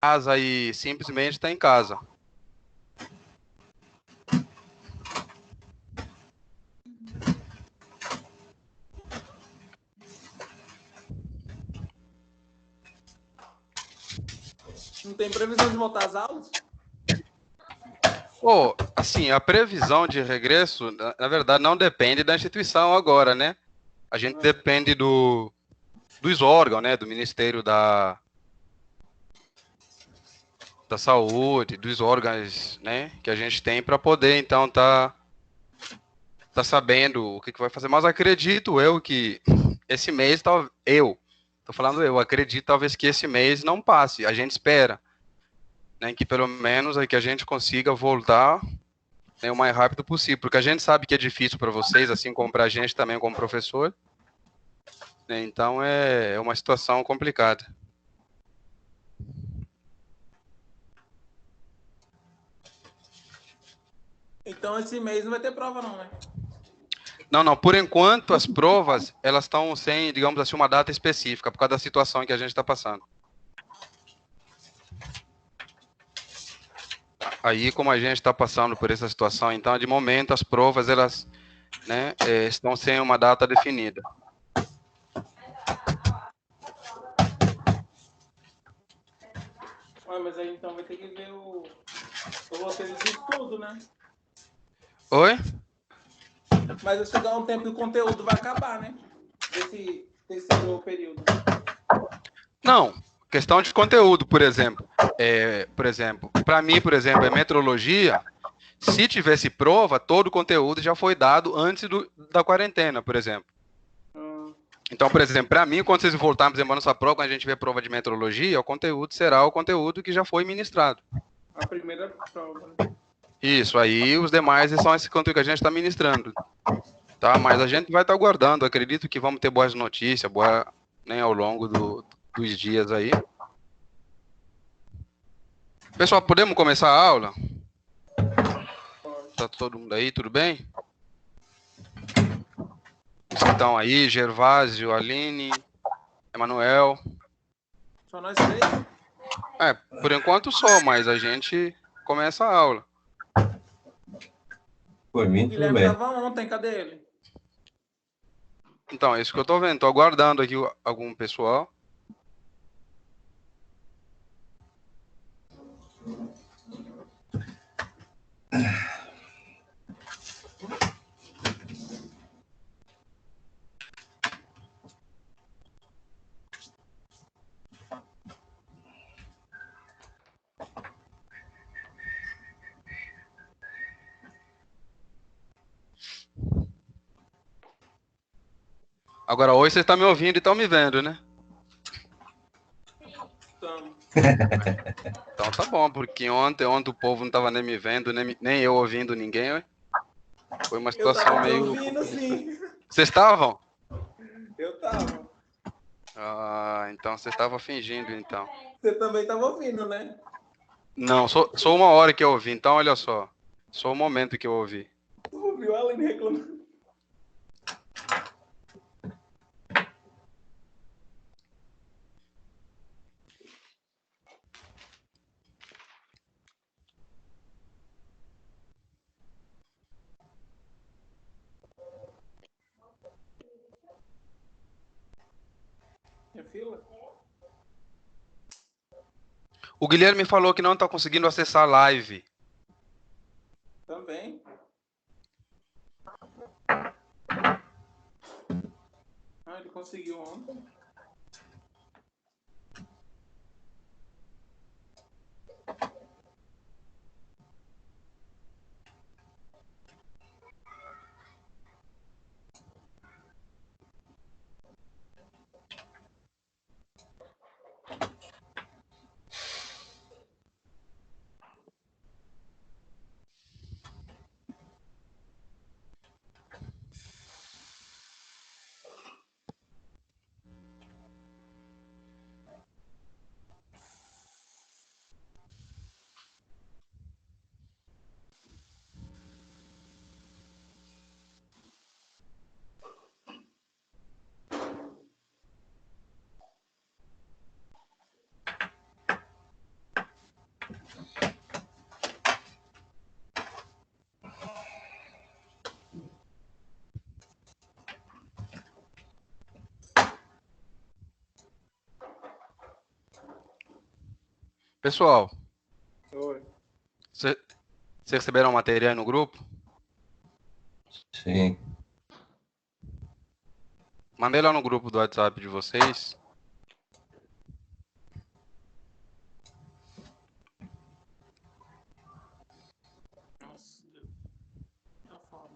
casa e simplesmente está em casa. Não tem previsão de voltar às aulas? Pô, assim, a previsão de regresso, na verdade, não depende da instituição agora, né? A gente depende dos órgãos, né? Do Ministério da Saúde, dos órgãos, né? Que a gente tem para poder, então, tá sabendo o que vai fazer. Mas acredito eu que esse mês, tô falando eu, acredito talvez que esse mês não passe. A gente espera, né? Que pelo menos que a gente consiga voltar, né, o mais rápido possível, porque a gente sabe que é difícil para vocês, assim como para a gente também como professor, né, então é uma situação complicada. Então esse mês não vai ter prova não, né? Não, por enquanto as provas, elas estão sem, digamos assim, uma data específica, por causa da situação que a gente está passando. Aí, como a gente está passando por essa situação, então, de momento, as provas, elas, né, estão sem uma data definida. Ué, mas aí então vai ter que ver o roteiro de estudo, né? Oi? Mas vai chegar um tempo que o conteúdo vai acabar, né? Desse terceiro período. Não, questão de conteúdo, por exemplo. Para mim, por exemplo, é metrologia. Se tivesse prova, todo o conteúdo já foi dado antes da quarentena, por exemplo. Então, por exemplo, para mim, quando vocês voltarmos em nossa prova, quando a gente vê prova de metrologia, o conteúdo será o conteúdo que já foi ministrado. A primeira prova, né? Isso, aí os demais são esse conteúdo que a gente está ministrando. Tá? Mas a gente vai estar aguardando, acredito que vamos ter boas notícias, né, ao longo dos dias aí. Pessoal, podemos começar a aula? Tá todo mundo aí, tudo bem? Então aí, Gervásio, Aline, Emanuel. Só nós três? Por enquanto só, mas a gente começa a aula. Por mim, O tudo Guilherme bem. tava ontem, cadê ele? Então, é isso que eu tô vendo. Tô aguardando aqui algum pessoal. Agora, hoje vocês estão me ouvindo e estão me vendo, né? Tamo. Então tá bom, porque ontem o povo não tava nem me vendo, nem eu ouvindo ninguém. Ué. Foi uma Eu situação tava te meio... ouvindo, sim. Vocês estavam? Eu tava. Ah, então vocês estavam fingindo, então. Você também tava ouvindo, né? Não, sou uma hora que eu ouvi, então olha só. Só o momento que eu ouvi. Tu ouviu a Aline reclamando? Minha fila? O Guilherme falou que não tá conseguindo acessar a live. Também. Ah, ele conseguiu ontem. Pessoal, Oi. vocês receberam a matéria aí no grupo? Sim. Mandei lá no grupo do WhatsApp de vocês. Nossa, tá foda.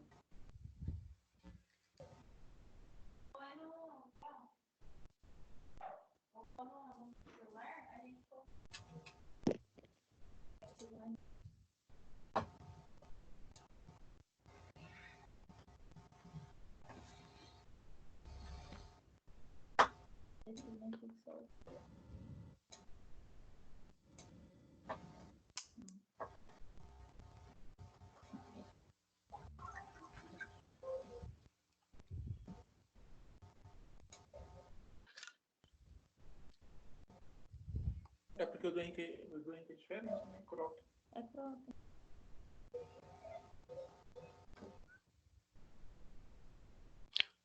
É porque o do Henrique é diferente, né? Croc. É pronto.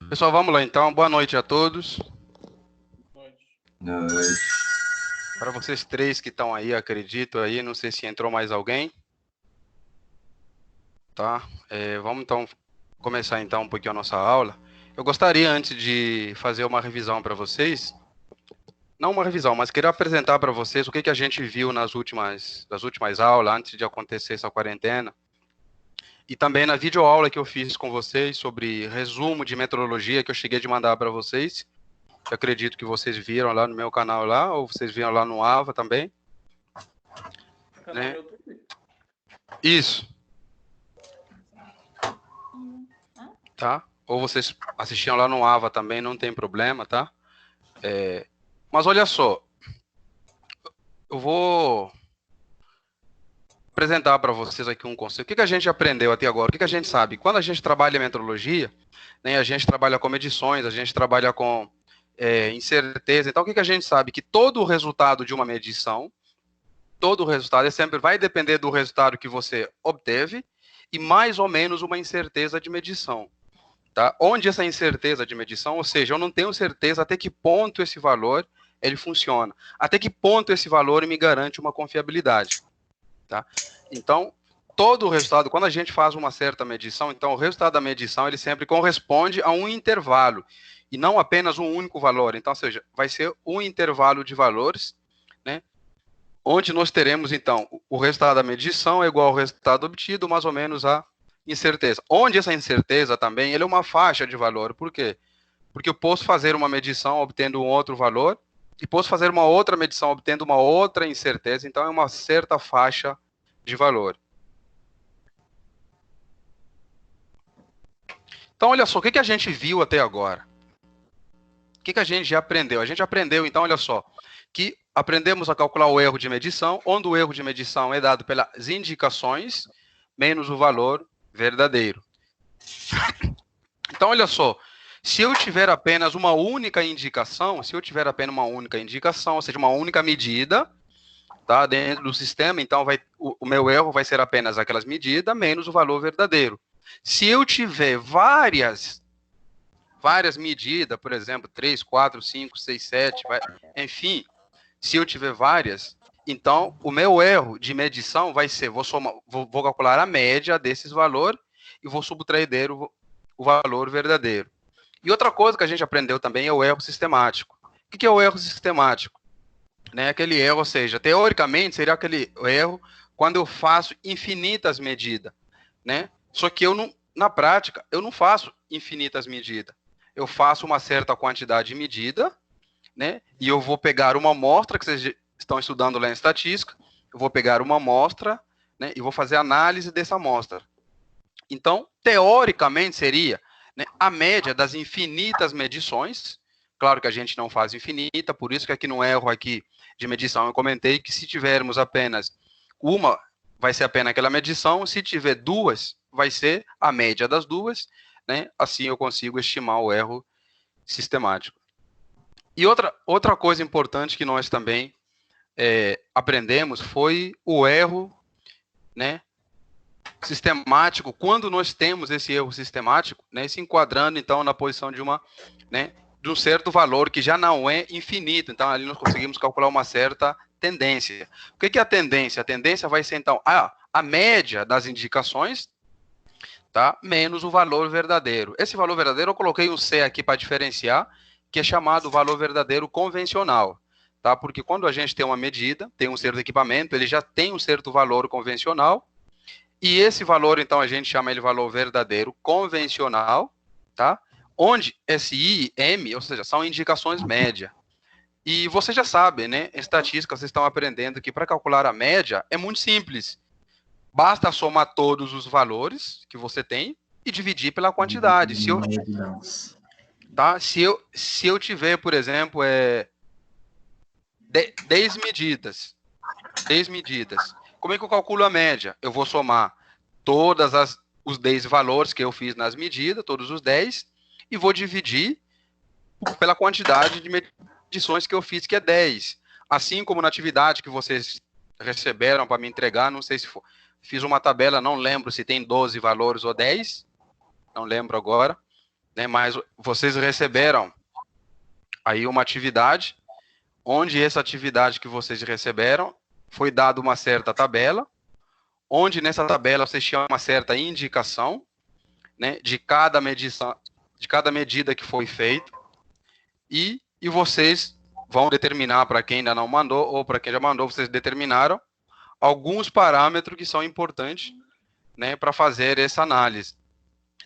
Pessoal, vamos lá então. Boa noite a todos. Noite. Noite. Para vocês três que estão aí, acredito aí, não sei se entrou mais alguém. Tá? Vamos então começar então um pouquinho a nossa aula. Eu gostaria, antes de fazer uma revisão para vocês, não uma revisão, mas queria apresentar para vocês o que a gente viu nas últimas aulas, antes de acontecer essa quarentena. E também na videoaula que eu fiz com vocês sobre resumo de metrologia que eu cheguei de mandar para vocês. Eu acredito que vocês viram lá no meu canal lá, ou vocês viram lá no AVA também. Canal Né? no YouTube. Isso, Ah, tá? Ou vocês assistiam lá no AVA também, não tem problema, tá? Mas olha só, eu vou apresentar para vocês aqui um conceito. O que a gente aprendeu até agora? O que a gente sabe? Quando a gente trabalha em metrologia, né, a gente trabalha com medições, a gente trabalha com incerteza. Então, o que a gente sabe? Que todo o resultado de uma medição, todo o resultado sempre vai depender do resultado que você obteve e mais ou menos uma incerteza de medição. Tá? Onde essa incerteza de medição, ou seja, eu não tenho certeza até que ponto esse valor ele funciona, até que ponto esse valor me garante uma confiabilidade. Tá? Então, todo o resultado, quando a gente faz uma certa medição, então o resultado da medição ele sempre corresponde a um intervalo e não apenas um único valor. Então, ou seja, vai ser um intervalo de valores, né? Onde nós teremos, então, o resultado da medição é igual ao resultado obtido, mais ou menos a incerteza. Onde essa incerteza também ele é uma faixa de valor. Por quê? Porque eu posso fazer uma medição obtendo um outro valor e posso fazer uma outra medição obtendo uma outra incerteza. Então, é uma certa faixa de valor. Então, olha só, o que a gente viu até agora? O que a gente já aprendeu? A gente aprendeu, então, olha só, que aprendemos a calcular o erro de medição, onde o erro de medição é dado pelas indicações menos o valor verdadeiro. Então, olha só, se eu tiver apenas uma única indicação, ou seja, uma única medida, tá, dentro do sistema, então o meu erro vai ser apenas aquelas medidas menos o valor verdadeiro. Se eu tiver várias medidas, por exemplo, 3, 4, 5, 6, 7, enfim, se eu tiver várias, então o meu erro de medição vai ser, vou calcular a média desses valores e vou subtrair dele o valor verdadeiro. E outra coisa que a gente aprendeu também é o erro sistemático. O que é o erro sistemático? Né, aquele erro, ou seja, teoricamente seria aquele erro quando eu faço infinitas medidas, né? Só que na prática, eu não faço infinitas medidas. Eu faço uma certa quantidade de medida, né? E eu vou pegar uma amostra, que vocês estão estudando lá em estatística, eu vou pegar uma amostra, né? E vou fazer análise dessa amostra. Então, teoricamente seria, né, a média das infinitas medições. Claro que a gente não faz infinita, por isso que aqui no erro aqui de medição eu comentei que se tivermos apenas uma, vai ser apenas aquela medição, se tiver duas, vai ser a média das duas, né? Assim eu consigo estimar o erro sistemático. E outra coisa importante que nós também aprendemos foi o erro, né, sistemático, quando nós temos esse erro sistemático, né, se enquadrando então na posição de de um certo valor que já não é infinito. Então ali nós conseguimos calcular uma certa tendência. O que é a tendência? A tendência vai ser, então, a média das indicações, tá? Menos o valor verdadeiro. Esse valor verdadeiro, eu coloquei um C aqui para diferenciar, que é chamado valor verdadeiro convencional, tá? Porque quando a gente tem uma medida, tem um certo equipamento, ele já tem um certo valor convencional, e esse valor, então, a gente chama ele valor verdadeiro convencional, tá? Onde SI e M, ou seja, são indicações média. E você já sabe, né? Em estatística, vocês estão aprendendo que para calcular a média é muito simples. Basta somar todos os valores que você tem e dividir pela quantidade. Se eu tiver, por exemplo, 10 medidas, como é que eu calculo a média? Eu vou somar os 10 valores que eu fiz nas medidas, todos os 10, e vou dividir pela quantidade de medições que eu fiz, que é 10. Assim como na atividade que vocês receberam para me entregar, não sei se for, fiz uma tabela, não lembro se tem 12 valores ou 10, não lembro agora, né, mas vocês receberam aí uma atividade, onde essa atividade que vocês receberam foi dada uma certa tabela, onde nessa tabela vocês tinham uma certa indicação, né, de cada medição, de cada medida que foi feita, e vocês vão determinar, para quem ainda não mandou, ou para quem já mandou, vocês determinaram alguns parâmetros que são importantes, né, para fazer essa análise,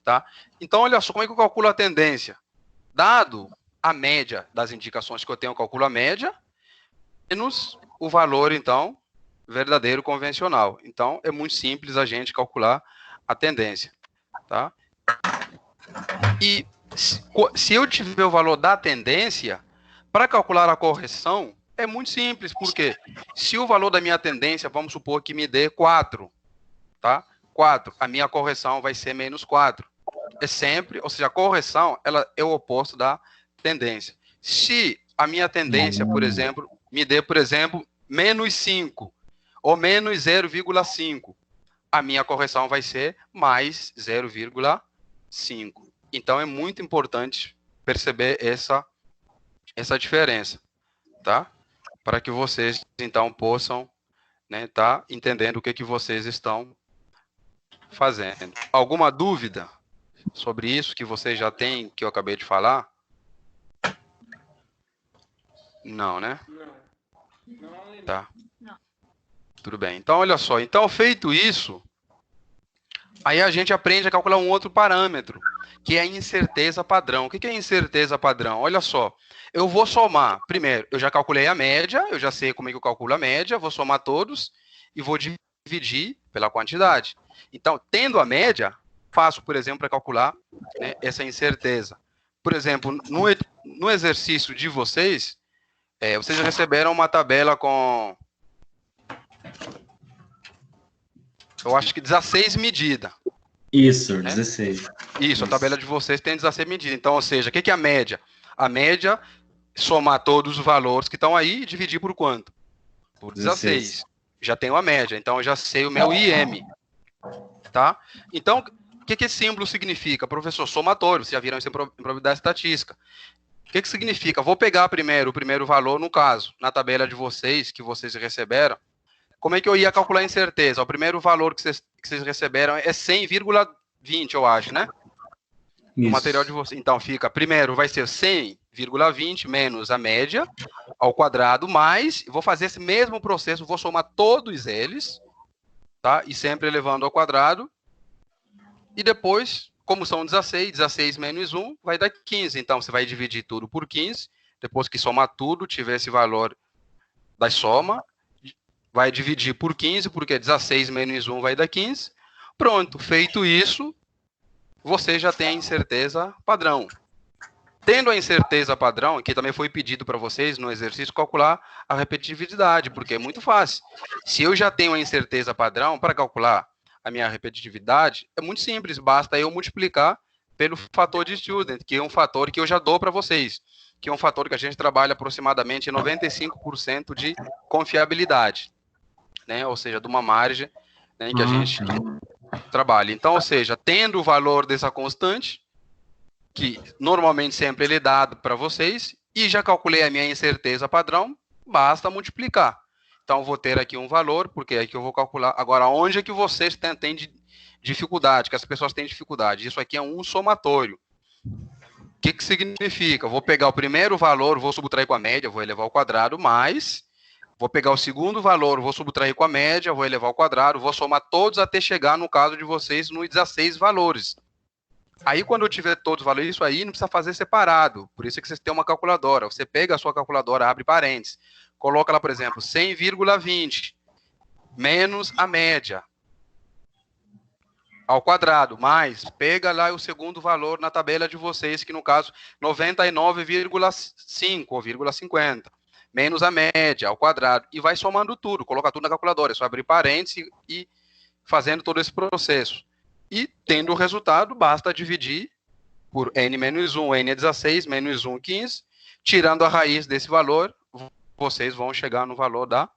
tá? Então, olha só, como é que eu calculo a tendência? Dado a média das indicações que eu tenho, eu calculo a média, menos o valor, então, verdadeiro convencional. Então, é muito simples a gente calcular a tendência, tá? E se eu tiver o valor da tendência, para calcular a correção, é muito simples, porque se o valor da minha tendência, vamos supor que me dê 4, tá? 4, a minha correção vai ser menos 4. É sempre, ou seja, a correção, ela é o oposto da tendência. Se a minha tendência, por exemplo, me dê, por exemplo, menos 5, ou menos 0,5, a minha correção vai ser mais 0,5. Então, é muito importante perceber essa diferença, tá? Para que vocês, então, possam, né, tá entendendo o que vocês estão fazendo. Alguma dúvida sobre isso que vocês já têm, que eu acabei de falar? Não, né? Não. Tá. Não. Tudo bem. Então, olha só. Então, feito isso, aí a gente aprende a calcular um outro parâmetro, que é a incerteza padrão. O que é incerteza padrão? Olha só. Eu vou somar. Primeiro, eu já calculei a média, eu já sei como é que eu calculo a média, vou somar todos e vou dividir pela quantidade. Então, tendo a média, faço, por exemplo, para calcular, né, essa incerteza. Por exemplo, no exercício de vocês, vocês receberam uma tabela com, eu acho que 16 medidas. Isso, né? 16. Isso, a tabela de vocês tem 16 medidas. Então, ou seja, o que é a média? A média, somar todos os valores que estão aí e dividir por quanto? Por 16. Já tenho a média, então eu já sei o meu IM. Tá? Então, o que esse símbolo significa? Professor, somatório, vocês já viram isso em probabilidade estatística. O que significa? Vou pegar primeiro o primeiro valor, no caso, na tabela de vocês, que vocês receberam. Como é que eu ia calcular a incerteza? O primeiro valor que vocês receberam é 100,20, eu acho, né? Isso. O material de vocês. Então, primeiro vai ser 100,20 menos a média ao quadrado, mais, vou fazer esse mesmo processo, vou somar todos eles, tá? E sempre elevando ao quadrado. E depois, como são 16 menos 1 vai dar 15. Então, você vai dividir tudo por 15. Depois que somar tudo, tiver esse valor da soma, vai dividir por 15, porque 16 menos 1 vai dar 15. Pronto, feito isso, você já tem a incerteza padrão. Tendo a incerteza padrão, que também foi pedido para vocês no exercício, calcular a repetitividade, porque é muito fácil. Se eu já tenho a incerteza padrão, para calcular a minha repetitividade, é muito simples, basta eu multiplicar pelo fator de student, que é um fator que eu já dou para vocês, que é um fator que a gente trabalha aproximadamente 95% de confiabilidade, né? Ou seja, de uma margem, né, que a gente trabalha. Então, ou seja, tendo o valor dessa constante, que normalmente sempre ele é dado para vocês, e já calculei a minha incerteza padrão, basta multiplicar. Então, vou ter aqui um valor, porque é que eu vou calcular. Agora, onde é que vocês têm dificuldade, que as pessoas têm dificuldade? Isso aqui é um somatório. O que significa? Eu vou pegar o primeiro valor, vou subtrair com a média, vou elevar ao quadrado, mais... Vou pegar o segundo valor, vou subtrair com a média, vou elevar ao quadrado, vou somar todos até chegar, no caso de vocês, nos 16 valores. Aí, quando eu tiver todos os valores, isso aí não precisa fazer separado. Por isso é que vocês têm uma calculadora. Você pega a sua calculadora, abre parênteses, coloca lá, por exemplo, 100,20 menos a média ao quadrado, mais, pega lá o segundo valor na tabela de vocês, que no caso, 99,5 ou 0,50. Menos a média ao quadrado, e vai somando tudo, coloca tudo na calculadora, é só abrir parênteses e fazendo todo esse processo. E tendo o resultado, basta dividir por n menos 1, n é 16, menos 1, 15, tirando a raiz desse valor, vocês vão chegar no valor da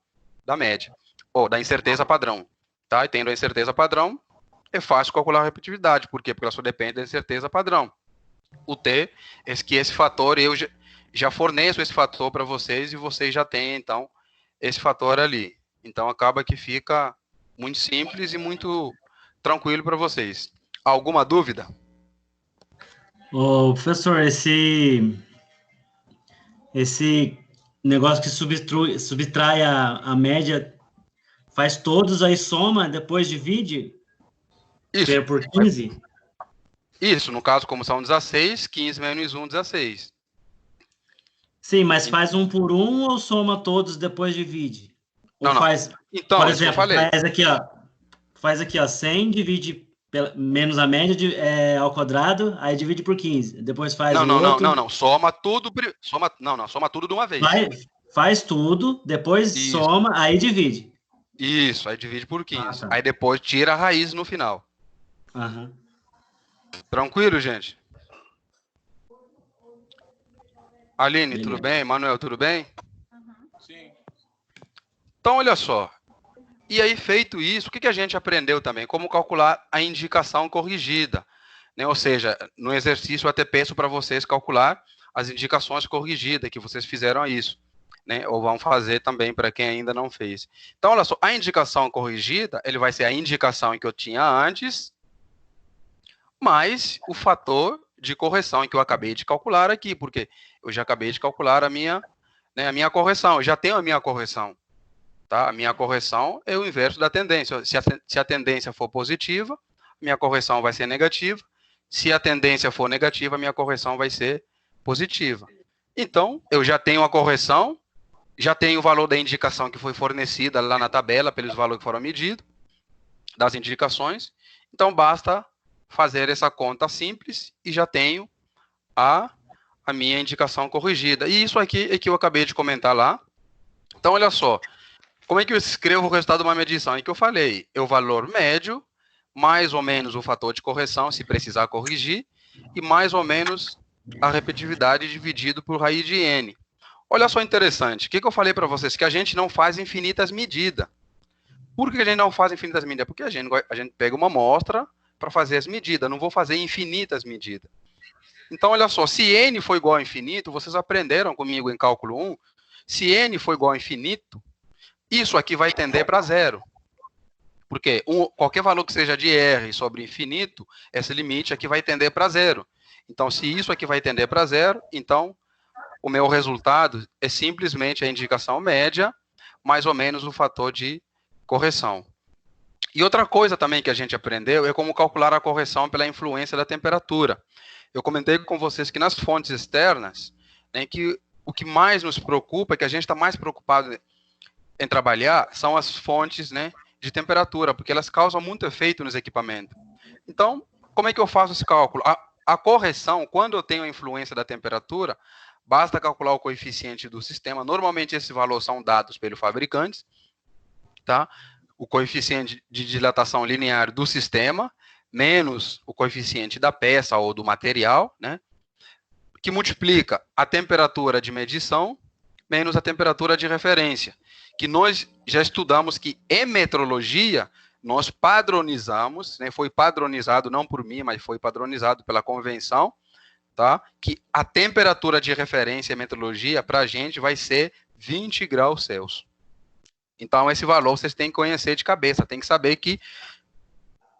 média, ou da incerteza padrão. Tá? E tendo a incerteza padrão, é fácil calcular a repetitividade. Por quê? Porque ela só depende da incerteza padrão. O T é que esse fator eu já forneço esse fator para vocês e vocês já têm, então, esse fator ali. Então, acaba que fica muito simples e muito tranquilo para vocês. Alguma dúvida? Ô, professor, esse negócio que subtrai a média, faz todos, aí soma, depois divide? Isso. Por 15? Isso, no caso, como são 16, 15 menos 1, 16. Sim, mas faz um por um ou soma todos, depois divide? Ou Não. Faz, então, por exemplo, eu falei. Faz aqui, ó, 100, divide menos a média ao quadrado, aí divide por 15. Depois faz Não. Soma tudo de uma vez. Faz tudo, depois soma, aí divide. Isso, aí divide por 15. Tá. Aí depois tira a raiz no final. Uhum. Tranquilo, gente? Aline, tudo bem? Manuel, tudo bem? Sim. Então, olha só. E aí, feito isso, o que a gente aprendeu também? Como calcular a indicação corrigida. Né? Ou seja, no exercício eu até peço para vocês calcular as indicações corrigidas, que vocês fizeram isso. Né? Ou vão fazer também para quem ainda não fez. Então, olha só, a indicação corrigida, ele vai ser a indicação que eu tinha antes, mais o fator de correção que eu acabei de calcular aqui, porque eu já acabei de calcular a minha correção, eu já tenho a minha correção. Tá? A minha correção é o inverso da tendência. Se a tendência for positiva, minha correção vai ser negativa. Se a tendência for negativa, minha correção vai ser positiva. Então, eu já tenho a correção, já tenho o valor da indicação que foi fornecida lá na tabela, pelos valores que foram medidos, das indicações. Então, basta fazer essa conta simples e já tenho a minha indicação corrigida. E isso aqui é que eu acabei de comentar lá. Então, olha só. Como é que eu escrevo o resultado de uma medição? É que eu falei, é o valor médio, mais ou menos o fator de correção, se precisar corrigir, e mais ou menos a repetitividade dividido por raiz de n. Olha só interessante, o que eu falei para vocês? Que a gente não faz infinitas medidas. Por que a gente não faz infinitas medidas? Porque a gente pega uma amostra para fazer as medidas, não vou fazer infinitas medidas. Então, olha só, se n for igual a infinito, vocês aprenderam comigo em cálculo 1, se n for igual a infinito, isso aqui vai tender para zero. Porque qualquer valor que seja de R sobre infinito, esse limite aqui vai tender para zero. Então, se isso aqui vai tender para zero, então o meu resultado é simplesmente a indicação média, mais ou menos o fator de correção. E outra coisa também que a gente aprendeu é como calcular a correção pela influência da temperatura. Eu comentei com vocês que nas fontes externas, né, que o que mais nos preocupa, é que a gente está mais preocupado em trabalhar, são as fontes, né, de temperatura, porque elas causam muito efeito nos equipamentos. Então, como é que eu faço esse cálculo? A correção, quando eu tenho a influência da temperatura, basta calcular o coeficiente do sistema. Normalmente, esses valores são dados pelos fabricantes, tá? O coeficiente de dilatação linear do sistema, menos o coeficiente da peça ou do material, né? Que multiplica a temperatura de medição menos a temperatura de referência. Que nós já estudamos que em metrologia, nós padronizamos, né, foi padronizado não por mim, mas foi padronizado pela convenção, tá? Que a temperatura de referência em metrologia para a gente vai ser 20 graus Celsius. Então, esse valor vocês têm que conhecer de cabeça, tem que saber que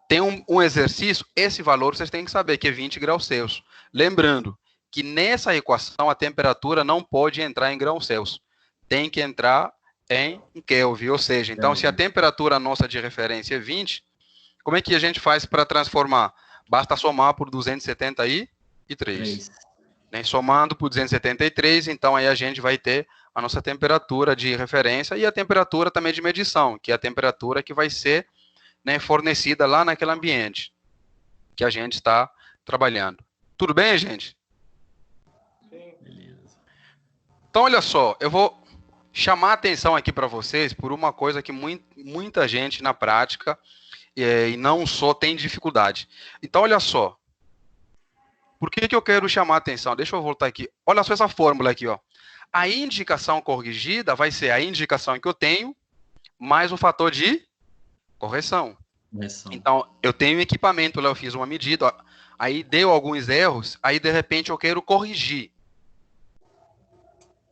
tem um exercício, esse valor vocês têm que saber que é 20 graus Celsius. Lembrando que nessa equação a temperatura não pode entrar em graus Celsius, tem que entrar em Kelvin, ou seja, então se a temperatura nossa de referência é 20, como é que a gente faz para transformar? Basta somar por 273. Né? Somando por 273, então aí a gente vai ter a nossa temperatura de referência e a temperatura também de medição, que é a temperatura que vai ser, né, fornecida lá naquele ambiente que a gente está trabalhando. Tudo bem, gente? Sim. Então, olha só, eu vou chamar a atenção aqui para vocês por uma coisa que muita gente na prática e não só tem dificuldade. Então, olha só. Por que eu quero chamar a atenção? Deixa eu voltar aqui. Olha só essa fórmula aqui, ó. A indicação corrigida vai ser a indicação que eu tenho mais o fator de correção. Então, eu tenho equipamento lá, eu fiz uma medida, ó, aí deu alguns erros, aí de repente eu quero corrigir.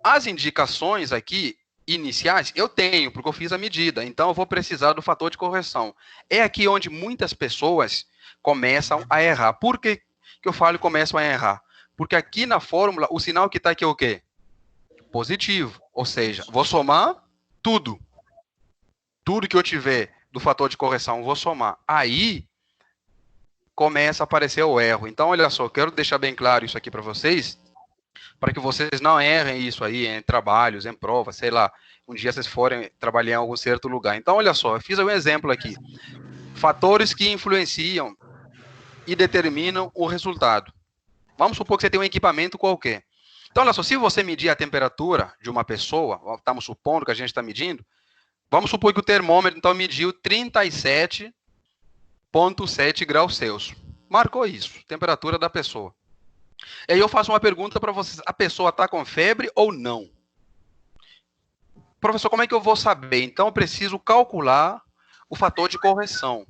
As indicações aqui, iniciais, eu tenho, porque eu fiz a medida, então eu vou precisar do fator de correção. É aqui onde muitas pessoas começam a errar. Por que eu falo começam a errar? Porque aqui na fórmula, o sinal que está aqui é o quê? Positivo, ou seja, vou somar tudo. Tudo que eu tiver do fator de correção, vou somar. Aí, começa a aparecer o erro. Então, olha só, eu quero deixar bem claro isso aqui para vocês, para que vocês não errem isso aí em trabalhos, em provas, sei lá, um dia vocês forem trabalhar em algum certo lugar. Então, olha só, eu fiz um exemplo aqui. Fatores que influenciam e determinam o resultado. Vamos supor que você tem um equipamento qualquer. Então, olha só, se você medir a temperatura de uma pessoa, estamos supondo que a gente está medindo, vamos supor que o termômetro, então, mediu 37,7 graus Celsius. Marcou isso, temperatura da pessoa. E aí eu faço uma pergunta para vocês, a pessoa está com febre ou não? Professor, como é que eu vou saber? Então, eu preciso calcular o fator de correção.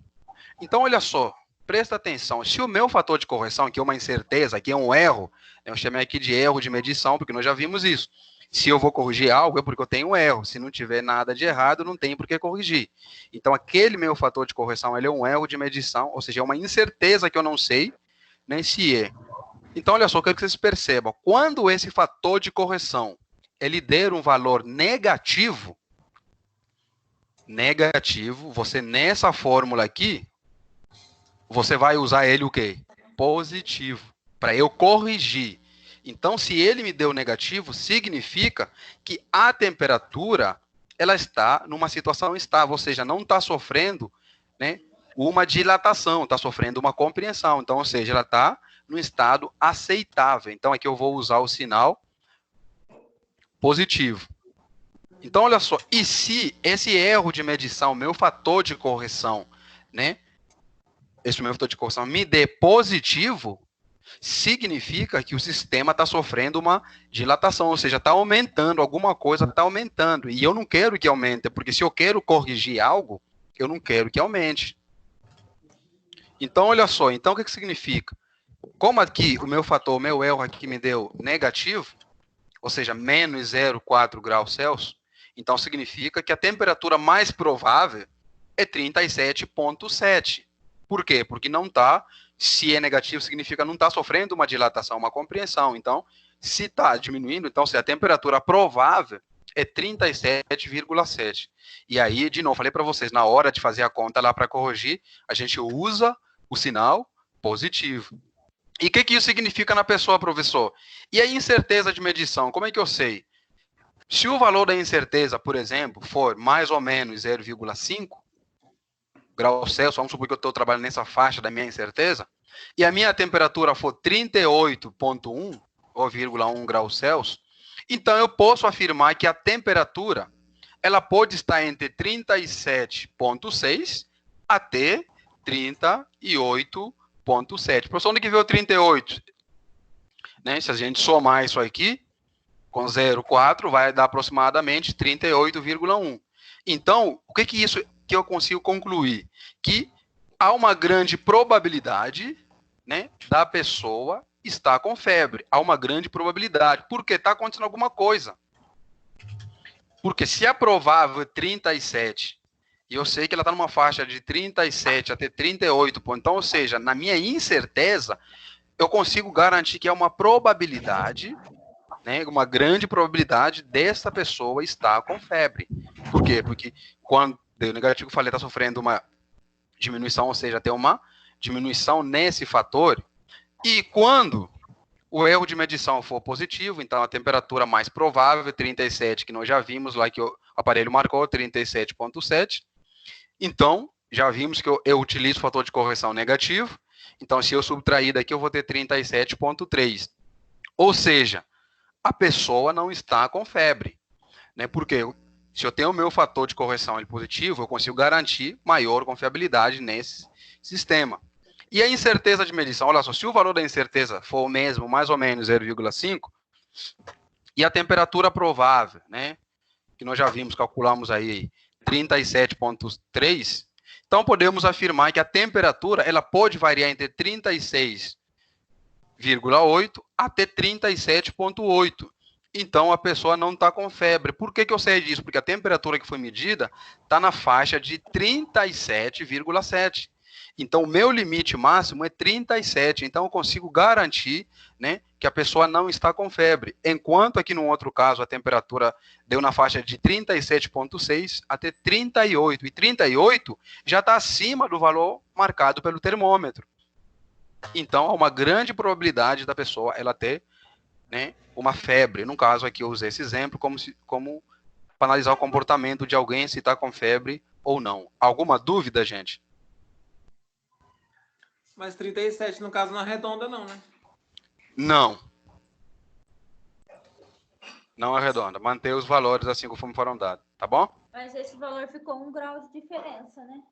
Então, olha só, presta atenção, se o meu fator de correção, que é uma incerteza, que é um erro, eu chamei aqui de erro de medição, porque nós já vimos isso. Se eu vou corrigir algo, é porque eu tenho um erro. Se não tiver nada de errado, não tem por que corrigir. Então, aquele meu fator de correção, ele é um erro de medição, ou seja, é uma incerteza que eu não sei nem se é. Então, olha só, eu quero que vocês percebam, quando esse fator de correção, ele der um valor negativo, você nessa fórmula aqui, você vai usar ele o quê? Positivo, para eu corrigir. Então, se ele me deu negativo, significa que a temperatura, ela está numa situação estável, ou seja, não está sofrendo, né, uma dilatação, está sofrendo uma compreensão. Então, ou seja, ela está no estado aceitável. Então, aqui eu vou usar o sinal positivo. Então, olha só, e se esse erro de medição, meu fator de correção, né, esse meu fator de correção me dê positivo, significa que o sistema está sofrendo uma dilatação, ou seja, está aumentando, alguma coisa está aumentando. E eu não quero que aumente, porque se eu quero corrigir algo, eu não quero que aumente. Então, olha só, então o que significa? Como aqui o meu fator, o meu erro aqui me deu negativo, ou seja, menos 0,4 graus Celsius, então significa que a temperatura mais provável é 37,7. Por quê? Porque não está, se é negativo, significa não está sofrendo uma dilatação, uma compreensão. Então, se está diminuindo, então se a temperatura provável é 37,7. E aí, de novo, falei para vocês, na hora de fazer a conta lá para corrigir, a gente usa o sinal positivo. E o que isso significa na pessoa, professor? E a incerteza de medição, como é que eu sei? Se o valor da incerteza, por exemplo, for mais ou menos 0,5 graus Celsius, vamos supor que eu estou trabalhando nessa faixa da minha incerteza, e a minha temperatura for 38,1 ou 0,1 graus Celsius, então eu posso afirmar que a temperatura ela pode estar entre 37,6 até 38,7. Professor, onde que veio o 38? Né? Se a gente somar isso aqui, com 0,4, vai dar aproximadamente 38,1. Então, o que isso que eu consigo concluir? Que há uma grande probabilidade, né, da pessoa estar com febre. Há uma grande probabilidade, porque está acontecendo alguma coisa. Porque se é provável 37, e eu sei que ela está numa faixa de 37 até 38 pontos, então, ou seja, na minha incerteza, eu consigo garantir que é uma probabilidade, né, uma grande probabilidade dessa pessoa estar com febre. Por quê? Porque quando o negativo, eu falei, está sofrendo uma diminuição, ou seja, tem uma diminuição nesse fator, e quando o erro de medição for positivo, então a temperatura mais provável, 37, que nós já vimos lá que o aparelho marcou, 37,7. Então, já vimos que eu utilizo o fator de correção negativo. Então, se eu subtrair daqui, eu vou ter 37,3. Ou seja, a pessoa não está com febre, né? Porque se eu tenho o meu fator de correção positivo, eu consigo garantir maior confiabilidade nesse sistema. E a incerteza de medição, olha só, se o valor da incerteza for o mesmo, mais ou menos 0,5, e a temperatura provável, né, que nós já vimos, calculamos aí 37,3, então podemos afirmar que a temperatura ela pode variar entre 36,8 até 37,8. Então a pessoa não está com febre. Por que eu sei disso? Porque a temperatura que foi medida está na faixa de 37,7. Então, o meu limite máximo é 37. Então, eu consigo garantir, né, que a pessoa não está com febre. Enquanto aqui no outro caso, a temperatura deu na faixa de 37,6 até 38. E 38 já está acima do valor marcado pelo termômetro. Então, há uma grande probabilidade da pessoa ela ter, né, uma febre. No caso aqui, eu usei esse exemplo como para analisar o comportamento de alguém, se está com febre ou não. Alguma dúvida, gente? Mas 37, no caso, não arredonda, não, né? Não. Não arredonda. Manter os valores assim conforme foram dados, tá bom? Mas esse valor ficou 1 grau de diferença, né?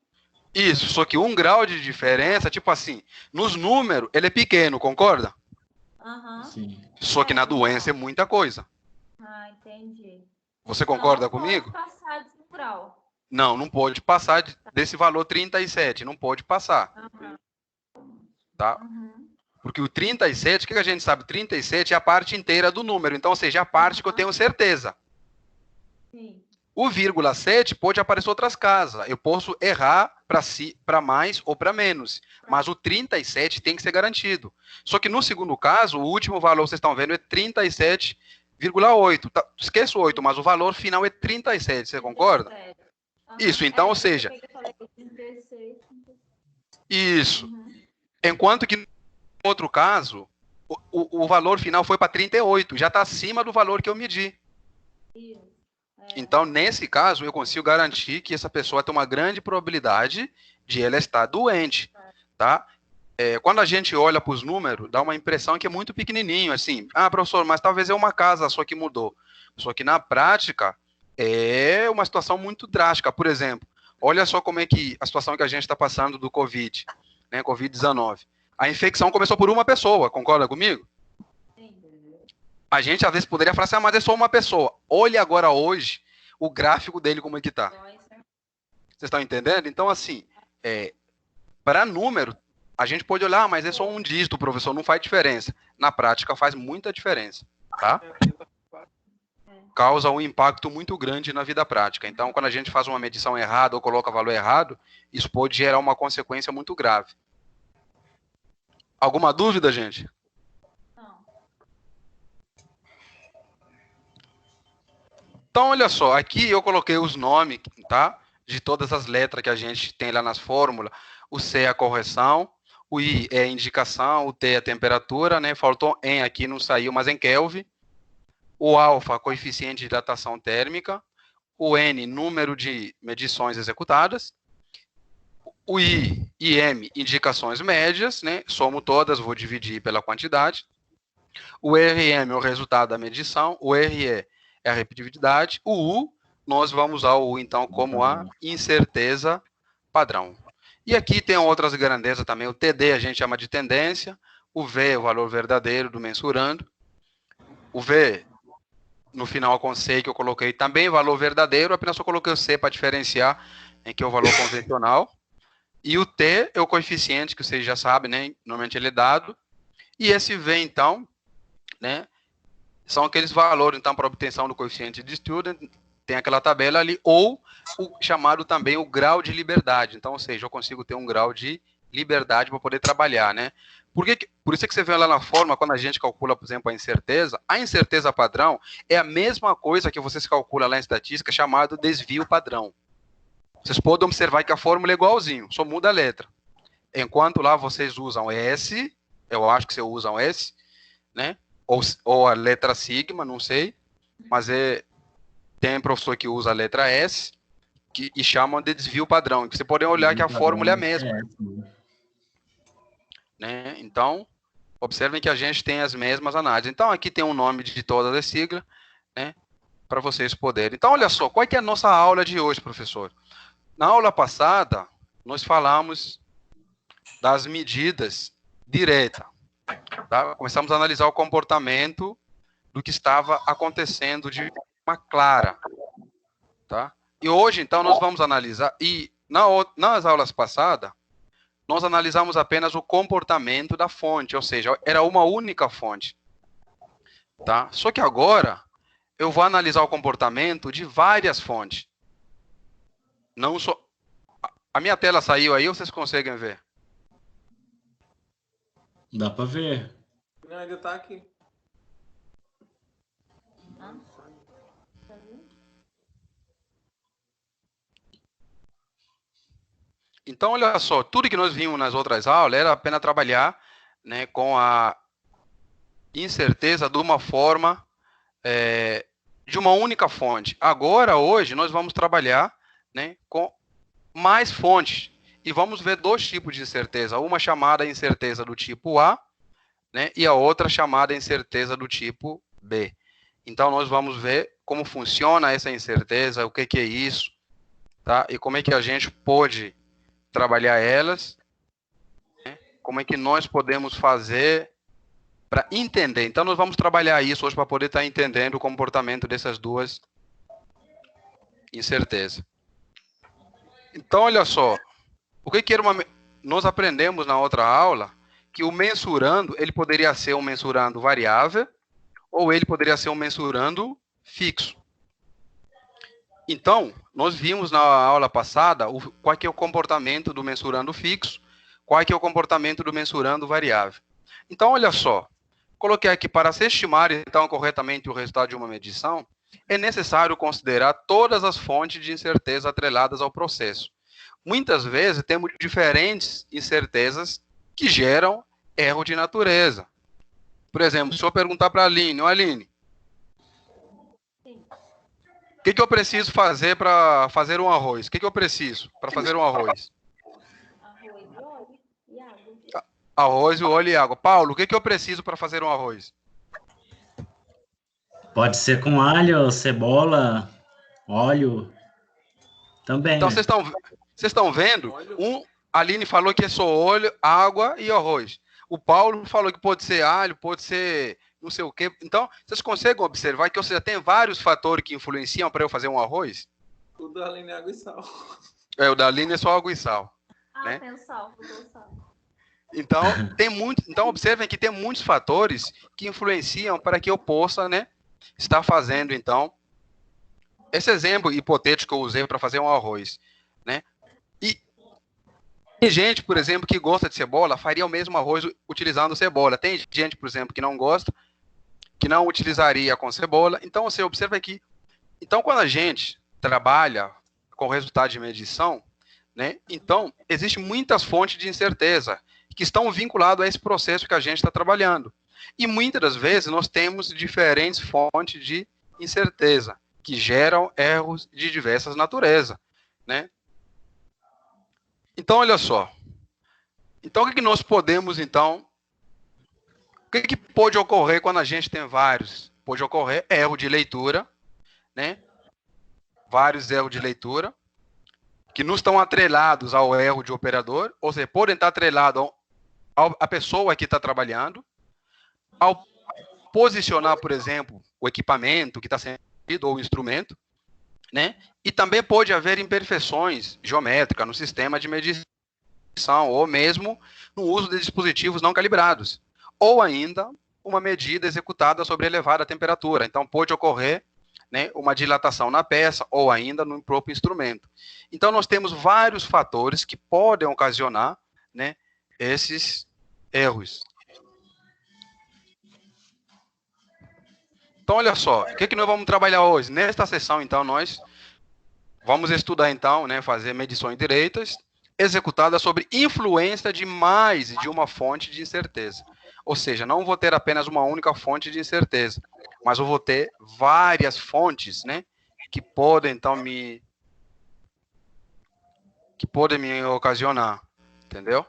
Isso, só que 1 grau de diferença, tipo assim, nos números, ele é pequeno, concorda? Aham. Sim. Só que na doença é muita coisa. Ah, entendi. Você concorda Então, não comigo? pode passar de 1 grau. Não, não pode passar desse valor 37, não pode passar, Aham. tá? Uhum. Porque o 37, o que a gente sabe? 37 é a parte inteira do número, então, ou seja, a parte que eu tenho certeza. Sim. O 0,7 pode aparecer outras casas. Eu posso errar para mais ou para menos. Mas o 37 tem que ser garantido. Só que no segundo caso, o último valor, vocês estão vendo, é 37,8. Tá, esqueça o 8, mas o valor final é 37. Você concorda? Aham. Isso, então, ou seja... Eu falei 36. Isso. Uhum. Enquanto que no outro caso, o valor final foi para 38. Já está acima do valor que eu medi. Isso. Então, nesse caso, eu consigo garantir que essa pessoa tem uma grande probabilidade de ela estar doente, tá? Quando a gente olha para os números, dá uma impressão que é muito pequenininho, assim. Ah, professor, mas talvez é uma casa só que mudou. Só que na prática, é uma situação muito drástica. Por exemplo, olha só como é que a situação que a gente está passando do Covid, né, Covid-19. A infecção começou por uma pessoa, concorda comigo? A gente, às vezes, poderia falar assim, mas é só uma pessoa. Olhe agora hoje o gráfico dele como é que está. Vocês estão entendendo? Então, assim, para número, a gente pode olhar, mas é só um dígito, professor, não faz diferença. Na prática, faz muita diferença, tá? Causa um impacto muito grande na vida prática. Então, quando a gente faz uma medição errada ou coloca valor errado, isso pode gerar uma consequência muito grave. Alguma dúvida, gente? Então, olha só, aqui eu coloquei os nomes, tá? De todas as letras que a gente tem lá nas fórmulas. O C é a correção, o I é a indicação, o T é a temperatura, né? Faltou em aqui, não saiu, mas em Kelvin. O alfa, coeficiente de dilatação térmica. O N, número de medições executadas. O I e M, indicações médias, né? Somo todas, vou dividir pela quantidade. O RM é o resultado da medição. O RE é a repetitividade. O U, nós vamos usar o U, então, como a incerteza padrão. E aqui tem outras grandezas também. O TD a gente chama de tendência. O V é o valor verdadeiro do mensurando. O V, no final com C que eu coloquei também valor verdadeiro, apenas eu coloquei o C para diferenciar, em que é o valor convencional. E o T é o coeficiente, que vocês já sabem, né? Normalmente ele é dado. E esse V, então, né? São aqueles valores, então, para obtenção do coeficiente de Student, tem aquela tabela ali, ou o chamado também o grau de liberdade. Então, ou seja, eu consigo ter um grau de liberdade para poder trabalhar, né? Por isso é que você vê lá na forma, quando a gente calcula, por exemplo, a incerteza padrão é a mesma coisa que vocês calculam lá em estatística, chamado desvio padrão. Vocês podem observar que a fórmula é igualzinho, só muda a letra. Enquanto lá vocês usam S, eu acho que vocês usam S, né? Ou a letra sigma, não sei, mas tem professor que usa a letra S e chamam de desvio padrão. Você pode olhar que a fórmula é a mesma. Né? Então, observem que a gente tem as mesmas análises. Então, aqui tem um nome de todas as siglas, né? Para vocês poderem. Então, olha só, qual é que é a nossa aula de hoje, professor? Na aula passada, nós falamos das medidas diretas. Tá? Começamos a analisar o comportamento do que estava acontecendo de forma clara. Tá? E hoje, então, nós vamos analisar, e nas aulas passadas, nós analisamos apenas o comportamento da fonte, ou seja, era uma única fonte. Tá? Só que agora, eu vou analisar o comportamento de várias fontes. Não só... A minha tela saiu aí, ou vocês conseguem ver? Dá para ver. Não, ainda tá aqui. Então, olha só, tudo que nós vimos nas outras aulas era apenas trabalhar, né, com a incerteza de uma forma, de uma única fonte. Agora, hoje, nós vamos trabalhar, né, com mais fontes. E vamos ver dois tipos de incerteza. Uma chamada incerteza do tipo A, né, e a outra chamada incerteza do tipo B. Então, nós vamos ver como funciona essa incerteza, o que é isso, tá? E como é que a gente pode trabalhar elas, né? Como é que nós podemos fazer para entender. Então, nós vamos trabalhar isso hoje para poder estar entendendo o comportamento dessas duas incertezas. Então, olha só, o que era nós aprendemos na outra aula que o mensurando, ele poderia ser um mensurando variável ou ele poderia ser um mensurando fixo. Então, nós vimos na aula passada qual que é o comportamento do mensurando fixo, qual que é o comportamento do mensurando variável. Então, olha só, coloquei aqui, para se estimar então corretamente o resultado de uma medição, é necessário considerar todas as fontes de incerteza atreladas ao processo. Muitas vezes temos diferentes incertezas que geram erro de natureza. Por exemplo, se eu perguntar para a Aline, Aline, o que eu preciso fazer para fazer um arroz? O que eu preciso para fazer um arroz? Arroz, óleo e água. Arroz, óleo e água. Paulo, o que eu preciso para fazer um arroz? Pode ser com alho, cebola, óleo. Também. Então, vocês estão vendo? A Aline falou que é só óleo, água e arroz. O Paulo falou que pode ser alho, pode ser não sei o quê. Então, vocês conseguem observar que, ou seja, tem vários fatores que influenciam para eu fazer um arroz? O da Aline é água e sal. O da Aline é só água e sal. Né? Tem o sal, o sal. Então, observem que tem muitos fatores que influenciam para que eu possa, né, estar fazendo, então, esse exemplo hipotético que eu usei para fazer um arroz, né? E tem gente, por exemplo, que gosta de cebola, faria o mesmo arroz utilizando cebola. Tem gente, por exemplo, que não gosta, que não utilizaria com cebola. Então, você observa aqui. Então, quando a gente trabalha com resultado de medição, né, então, existem muitas fontes de incerteza que estão vinculadas a esse processo que a gente está trabalhando. E muitas das vezes nós temos diferentes fontes de incerteza que geram erros de diversas naturezas, né? Então, olha só. Então, o que nós podemos, então... O que pode ocorrer quando a gente tem vários? Pode ocorrer erro de leitura, né? Vários erros de leitura, que não estão atrelados ao erro de operador, ou seja, podem estar atrelados à pessoa que está trabalhando, ao posicionar, por exemplo, o equipamento que está sendo ou o instrumento, né? E também pode haver imperfeições geométricas no sistema de medição, ou mesmo no uso de dispositivos não calibrados, ou ainda uma medida executada sobre elevada temperatura. Então, pode ocorrer né, uma dilatação na peça ou ainda no próprio instrumento. Então, nós temos vários fatores que podem ocasionar, né, esses erros. Então, olha só, o que nós vamos trabalhar hoje? Nesta sessão, então, nós vamos estudar, então, né, fazer medições direitas executadas sobre influência de mais de uma fonte de incerteza. Ou seja, não vou ter apenas uma única fonte de incerteza, mas eu vou ter várias fontes, né, que podem, então, me ocasionar, entendeu?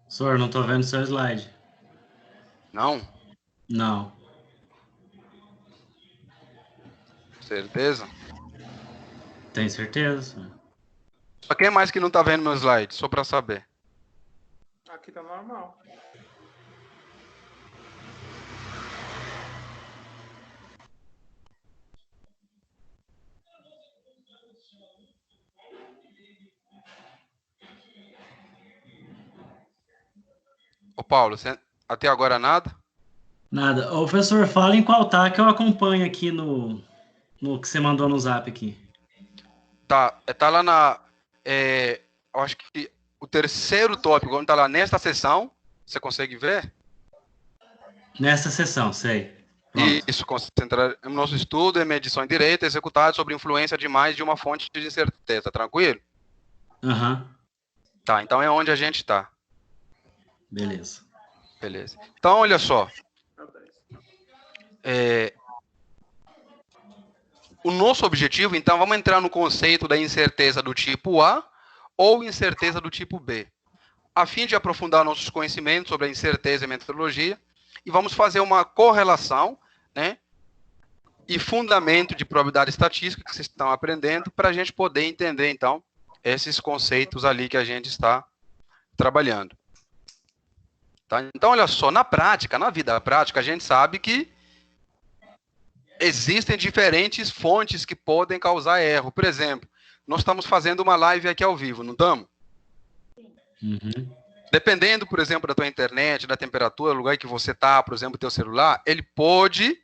Senhor, não estou vendo seu slide. Não? Não. Certeza? Tem certeza, senhor? Só quem mais que não está vendo meu slide? Só para saber. Aqui tá normal. Ô, Paulo, até agora nada? Nada. Ô, professor, fala em qual tá que eu acompanho aqui no que você mandou no zap aqui. Tá lá na... eu acho que o terceiro tópico, quando tá lá nesta sessão, você consegue ver? Nessa sessão, sei. Pronto. Isso, concentrar no nosso estudo em medição direita executada sobre influência de mais de uma fonte de incerteza, tranquilo? Aham. Tá, então é onde a gente tá. Beleza. Beleza. Então, olha só. O nosso objetivo, então, vamos entrar no conceito da incerteza do tipo A ou incerteza do tipo B, a fim de aprofundar nossos conhecimentos sobre a incerteza e metodologia, e vamos fazer uma correlação, né, e fundamento de probabilidade estatística que vocês estão aprendendo para a gente poder entender, então, esses conceitos ali que a gente está trabalhando. Tá? Então, olha só, na prática, na vida prática, a gente sabe que existem diferentes fontes que podem causar erro. Por exemplo, nós estamos fazendo uma live aqui ao vivo, não estamos? Uhum. Dependendo, por exemplo, da tua internet, da temperatura, do lugar que você está, por exemplo, teu celular, ele pode,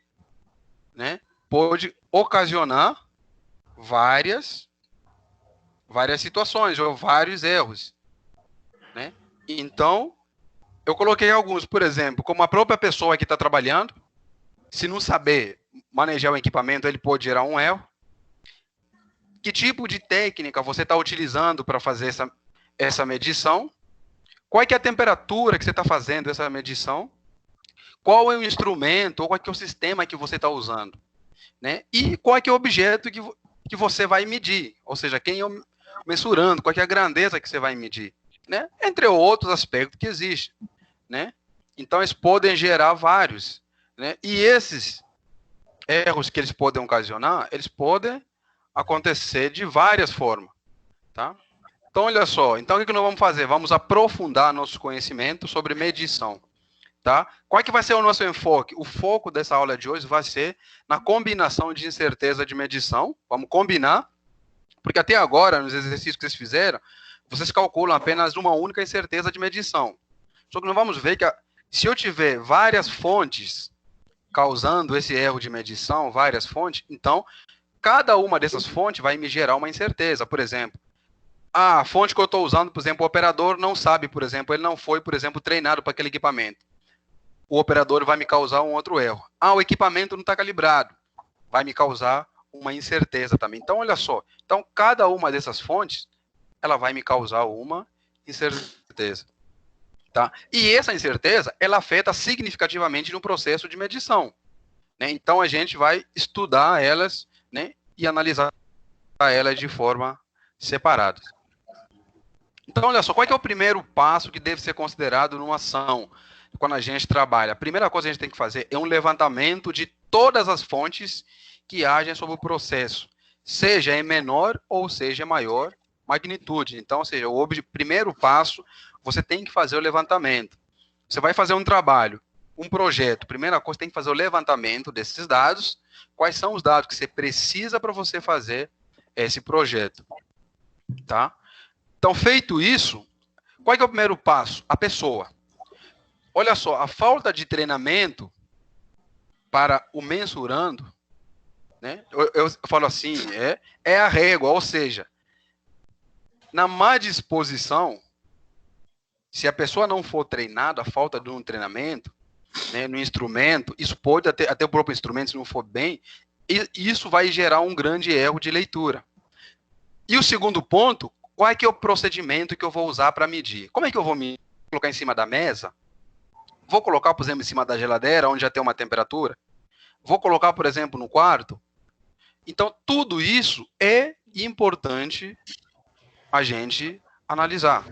né, pode ocasionar várias situações ou vários erros, né? Então, eu coloquei alguns, por exemplo, como a própria pessoa que está trabalhando, se não saber manejar o equipamento, ele pode gerar um erro. Que tipo de técnica você está utilizando para fazer essa medição? Qual é que é a temperatura que você está fazendo essa medição? Qual é o instrumento ou qual é que é o sistema que você está usando? Né? E qual é que é o objeto que você vai medir? Ou seja, quem é mensurando, qual é que é a grandeza que você vai medir? Né? Entre outros aspectos que existem. Né? Então, eles podem gerar vários. Né? E esses erros que eles podem ocasionar, eles podem acontecer de várias formas. Tá? Então, olha só. Então, o que nós vamos fazer? Vamos aprofundar nosso conhecimento sobre medição. Tá? Qual é que vai ser o nosso enfoque? O foco dessa aula de hoje vai ser na combinação de incerteza de medição. Vamos combinar, porque até agora, nos exercícios que vocês fizeram, vocês calculam apenas uma única incerteza de medição. Só que nós vamos ver que se eu tiver várias fontes causando esse erro de medição, várias fontes, então, cada uma dessas fontes vai me gerar uma incerteza. Por exemplo, a fonte que eu estou usando, por exemplo, o operador não sabe, por exemplo, ele não foi, por exemplo, treinado para aquele equipamento. O operador vai me causar um outro erro. O equipamento não está calibrado. Vai me causar uma incerteza também. Então, olha só. Então, cada uma dessas fontes, ela vai me causar uma incerteza. Tá? E essa incerteza, ela afeta significativamente no processo de medição. Né? Então, a gente vai estudar elas, né, e analisar elas de forma separada. Então, olha só, qual é que é o primeiro passo que deve ser considerado numa ação quando a gente trabalha? A primeira coisa que a gente tem que fazer é um levantamento de todas as fontes que agem sobre o processo, seja em menor ou seja em maior magnitude. Então, ou seja, o primeiro passo, você tem que fazer o levantamento. Você vai fazer um trabalho, um projeto. Primeira coisa, tem que fazer o levantamento desses dados. Quais são os dados que você precisa para você fazer esse projeto? Tá? Então, feito isso, qual é que é o primeiro passo? A pessoa. Olha só, a falta de treinamento para o mensurando, né? Eu falo assim, é a régua, ou seja, na má disposição, se a pessoa não for treinada, a falta de um treinamento, né, no instrumento, isso pode até o próprio instrumento, se não for bem, isso vai gerar um grande erro de leitura. E o segundo ponto, qual é que é o procedimento que eu vou usar para medir? Como é que eu vou me colocar em cima da mesa? Vou colocar, por exemplo, em cima da geladeira, onde já tem uma temperatura? Vou colocar, por exemplo, no quarto? Então, tudo isso é importante a gente analisar.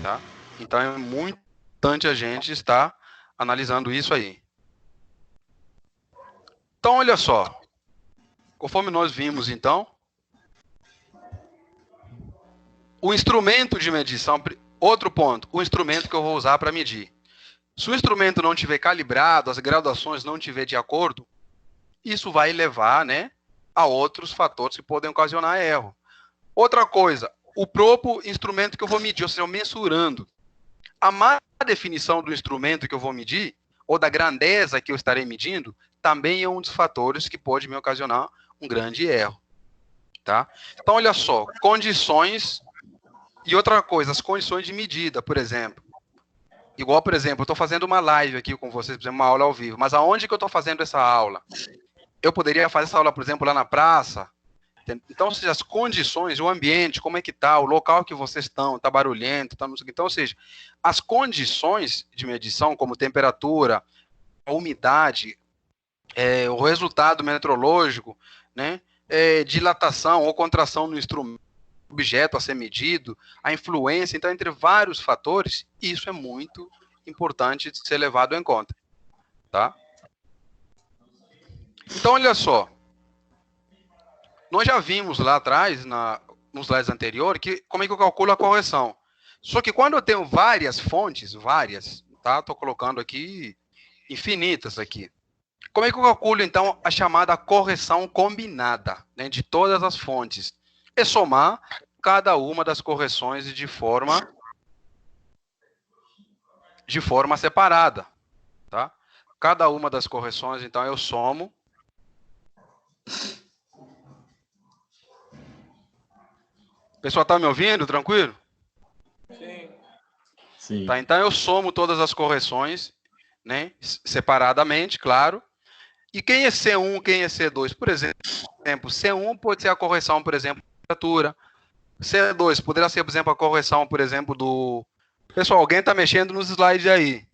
Tá? Então, é muito importante a gente estar analisando isso aí. Então, olha só. Conforme nós vimos, então, o instrumento de medição, outro ponto, o instrumento que eu vou usar para medir. Se o instrumento não estiver calibrado, as graduações não estiver de acordo, isso vai levar, né, a outros fatores que podem ocasionar erro. Outra coisa, o próprio instrumento que eu vou medir, ou seja, mensurando. A má definição do instrumento que eu vou medir, ou da grandeza que eu estarei medindo, também é um dos fatores que pode me ocasionar um grande erro. Tá? Então, olha só, condições e outra coisa, as condições de medida, por exemplo. Igual, por exemplo, eu estou fazendo uma live aqui com vocês, por exemplo, uma aula ao vivo, mas aonde que eu estou fazendo essa aula? Eu poderia fazer essa aula, por exemplo, lá na praça. Então, ou seja, as condições, o ambiente, como é que está, o local que vocês estão, está barulhento, tá, então, ou seja, as condições de medição, como temperatura, a umidade, o resultado meteorológico, né, dilatação ou contração no instrumento, objeto a ser medido, a influência, então, entre vários fatores, isso é muito importante de ser levado em conta, tá? Então, olha só, nós já vimos lá atrás, nos slides anteriores, como é que eu calculo a correção. Só que quando eu tenho várias fontes, tá? Estou colocando aqui infinitas aqui. Como é que eu calculo, então, a chamada correção combinada, né, de todas as fontes? É somar cada uma das correções de forma separada, tá? Cada uma das correções, então, eu somo. O pessoal está me ouvindo? Tranquilo? Sim. Sim. Tá, então, eu somo todas as correções, né, separadamente, claro. E quem é C1, quem é C2? Por exemplo, C1 pode ser a correção, por exemplo, da temperatura. C2 poderá ser, por exemplo, a correção, por exemplo, do... Pessoal, alguém está mexendo nos slides aí.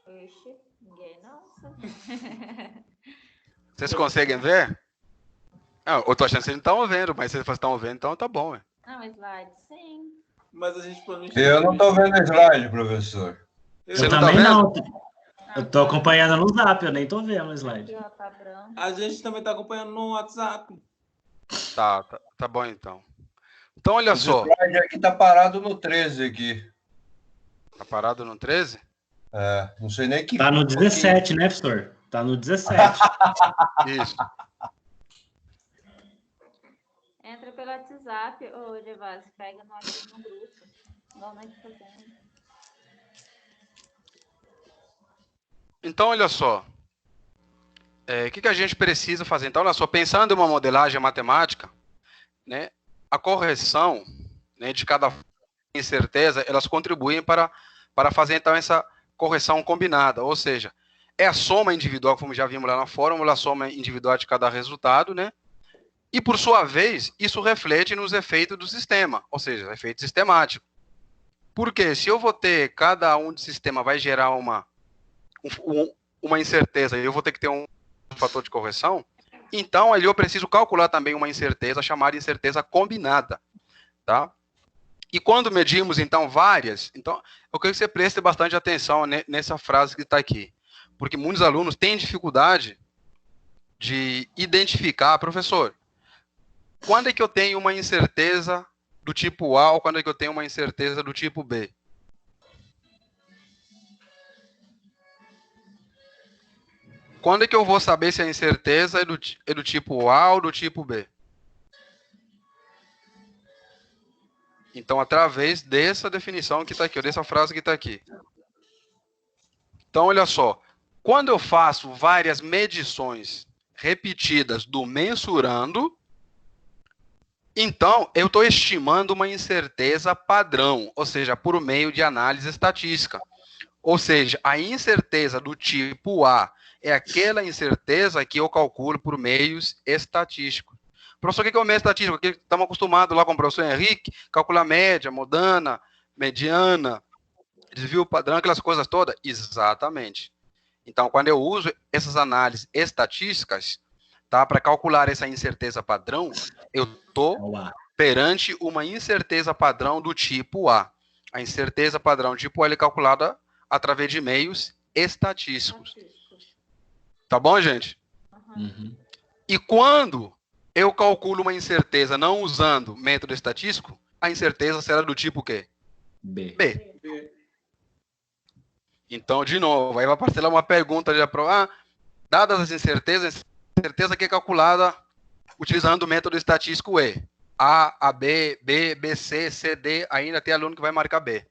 Ixi, ninguém, nossa. Vocês conseguem ver? Não, eu tô achando que vocês não estão vendo, mas se vocês estão vendo, então tá bom. Não, slide, sim. Mas a gente provavelmente. Eu não estou vendo o slide, professor. Você Eu não tá também vendo? não. Eu tô acompanhando no Zap, eu nem tô vendo o slide. Aqui, ó, tá branco. A gente também está acompanhando no WhatsApp. Tá bom então. Então, olha Esse só. slide aqui está parado no 13 aqui. Tá parado no 13? Não sei nem que... Tá no 17, né, professor? Tá no 17. Isso. Entra pelo WhatsApp, ô Gervásio, pega no grupo. Igual nós fazendo. Então, olha só. O que a gente precisa fazer? Então, olha só, pensando em uma modelagem matemática, né, a correção, né, de cada incerteza, elas contribuem para fazer, então, essa correção combinada, ou seja, é a soma individual, como já vimos lá na fórmula, a soma individual de cada resultado, né, e, por sua vez, isso reflete nos efeitos do sistema, ou seja, efeito sistemático. Porque se eu vou ter, cada um do sistema vai gerar uma incerteza, e eu vou ter que ter um fator de correção, então ali eu preciso calcular também uma incerteza chamada incerteza combinada, tá? E quando medimos, então, várias, então, eu quero que você preste bastante atenção nessa frase que está aqui, porque muitos alunos têm dificuldade de identificar, professor, quando é que eu tenho uma incerteza do tipo A ou quando é que eu tenho uma incerteza do tipo B? Quando é que eu vou saber se a incerteza é do tipo A ou do tipo B? Então, através dessa definição que está aqui, ou dessa frase que está aqui. Então, olha só. Quando eu faço várias medições repetidas do mensurando, então eu estou estimando uma incerteza padrão, ou seja, por meio de análise estatística. Ou seja, a incerteza do tipo A é aquela incerteza que eu calculo por meios estatísticos. Professor, o que é o meio estatístico? Porque estamos acostumados lá com o professor Henrique, calcular média, modana, mediana, desvio padrão, aquelas coisas todas. Exatamente. Então, quando eu uso essas análises estatísticas, tá, para calcular essa incerteza padrão, eu estou perante uma incerteza padrão do tipo A. A incerteza padrão do tipo A é calculada através de meios estatísticos. Tá bom, gente? Uhum. E quando eu calculo uma incerteza não usando método estatístico, a incerteza será do tipo o quê? B. B. Então, de novo, aí vai aparecer lá uma pergunta de prova. Dadas as incertezas, a incerteza que é calculada utilizando o método estatístico E. A, B, B, C, C, D, ainda tem aluno que vai marcar B.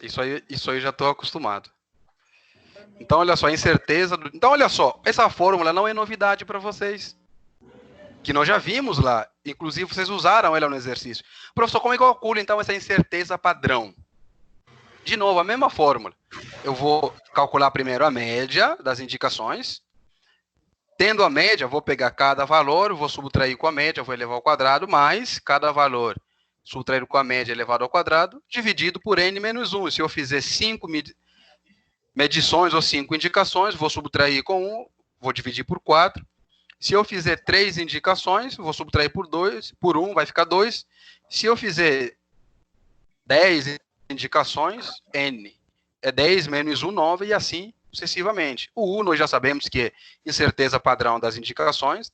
Isso aí eu já estou acostumado. Então, olha só, a incerteza... Então, olha só, essa fórmula não é novidade para vocês. Que nós já vimos lá. Inclusive, vocês usaram ela no exercício. Professor, como é que eu calculo, então, essa incerteza padrão? De novo, a mesma fórmula. Eu vou calcular primeiro a média das indicações. Tendo a média, vou pegar cada valor, vou subtrair com a média, vou elevar ao quadrado, mais cada valor subtraído com a média elevado ao quadrado, dividido por n menos 1. Se eu fizer 5 medições ou 5 indicações, vou subtrair com 1, vou dividir por 4. Se eu fizer 3 indicações, vou subtrair por 1, vai ficar 2. Se eu fizer 10 indicações, n é 10 menos 1, 9, e assim sucessivamente. O U nós já sabemos que é incerteza padrão das indicações.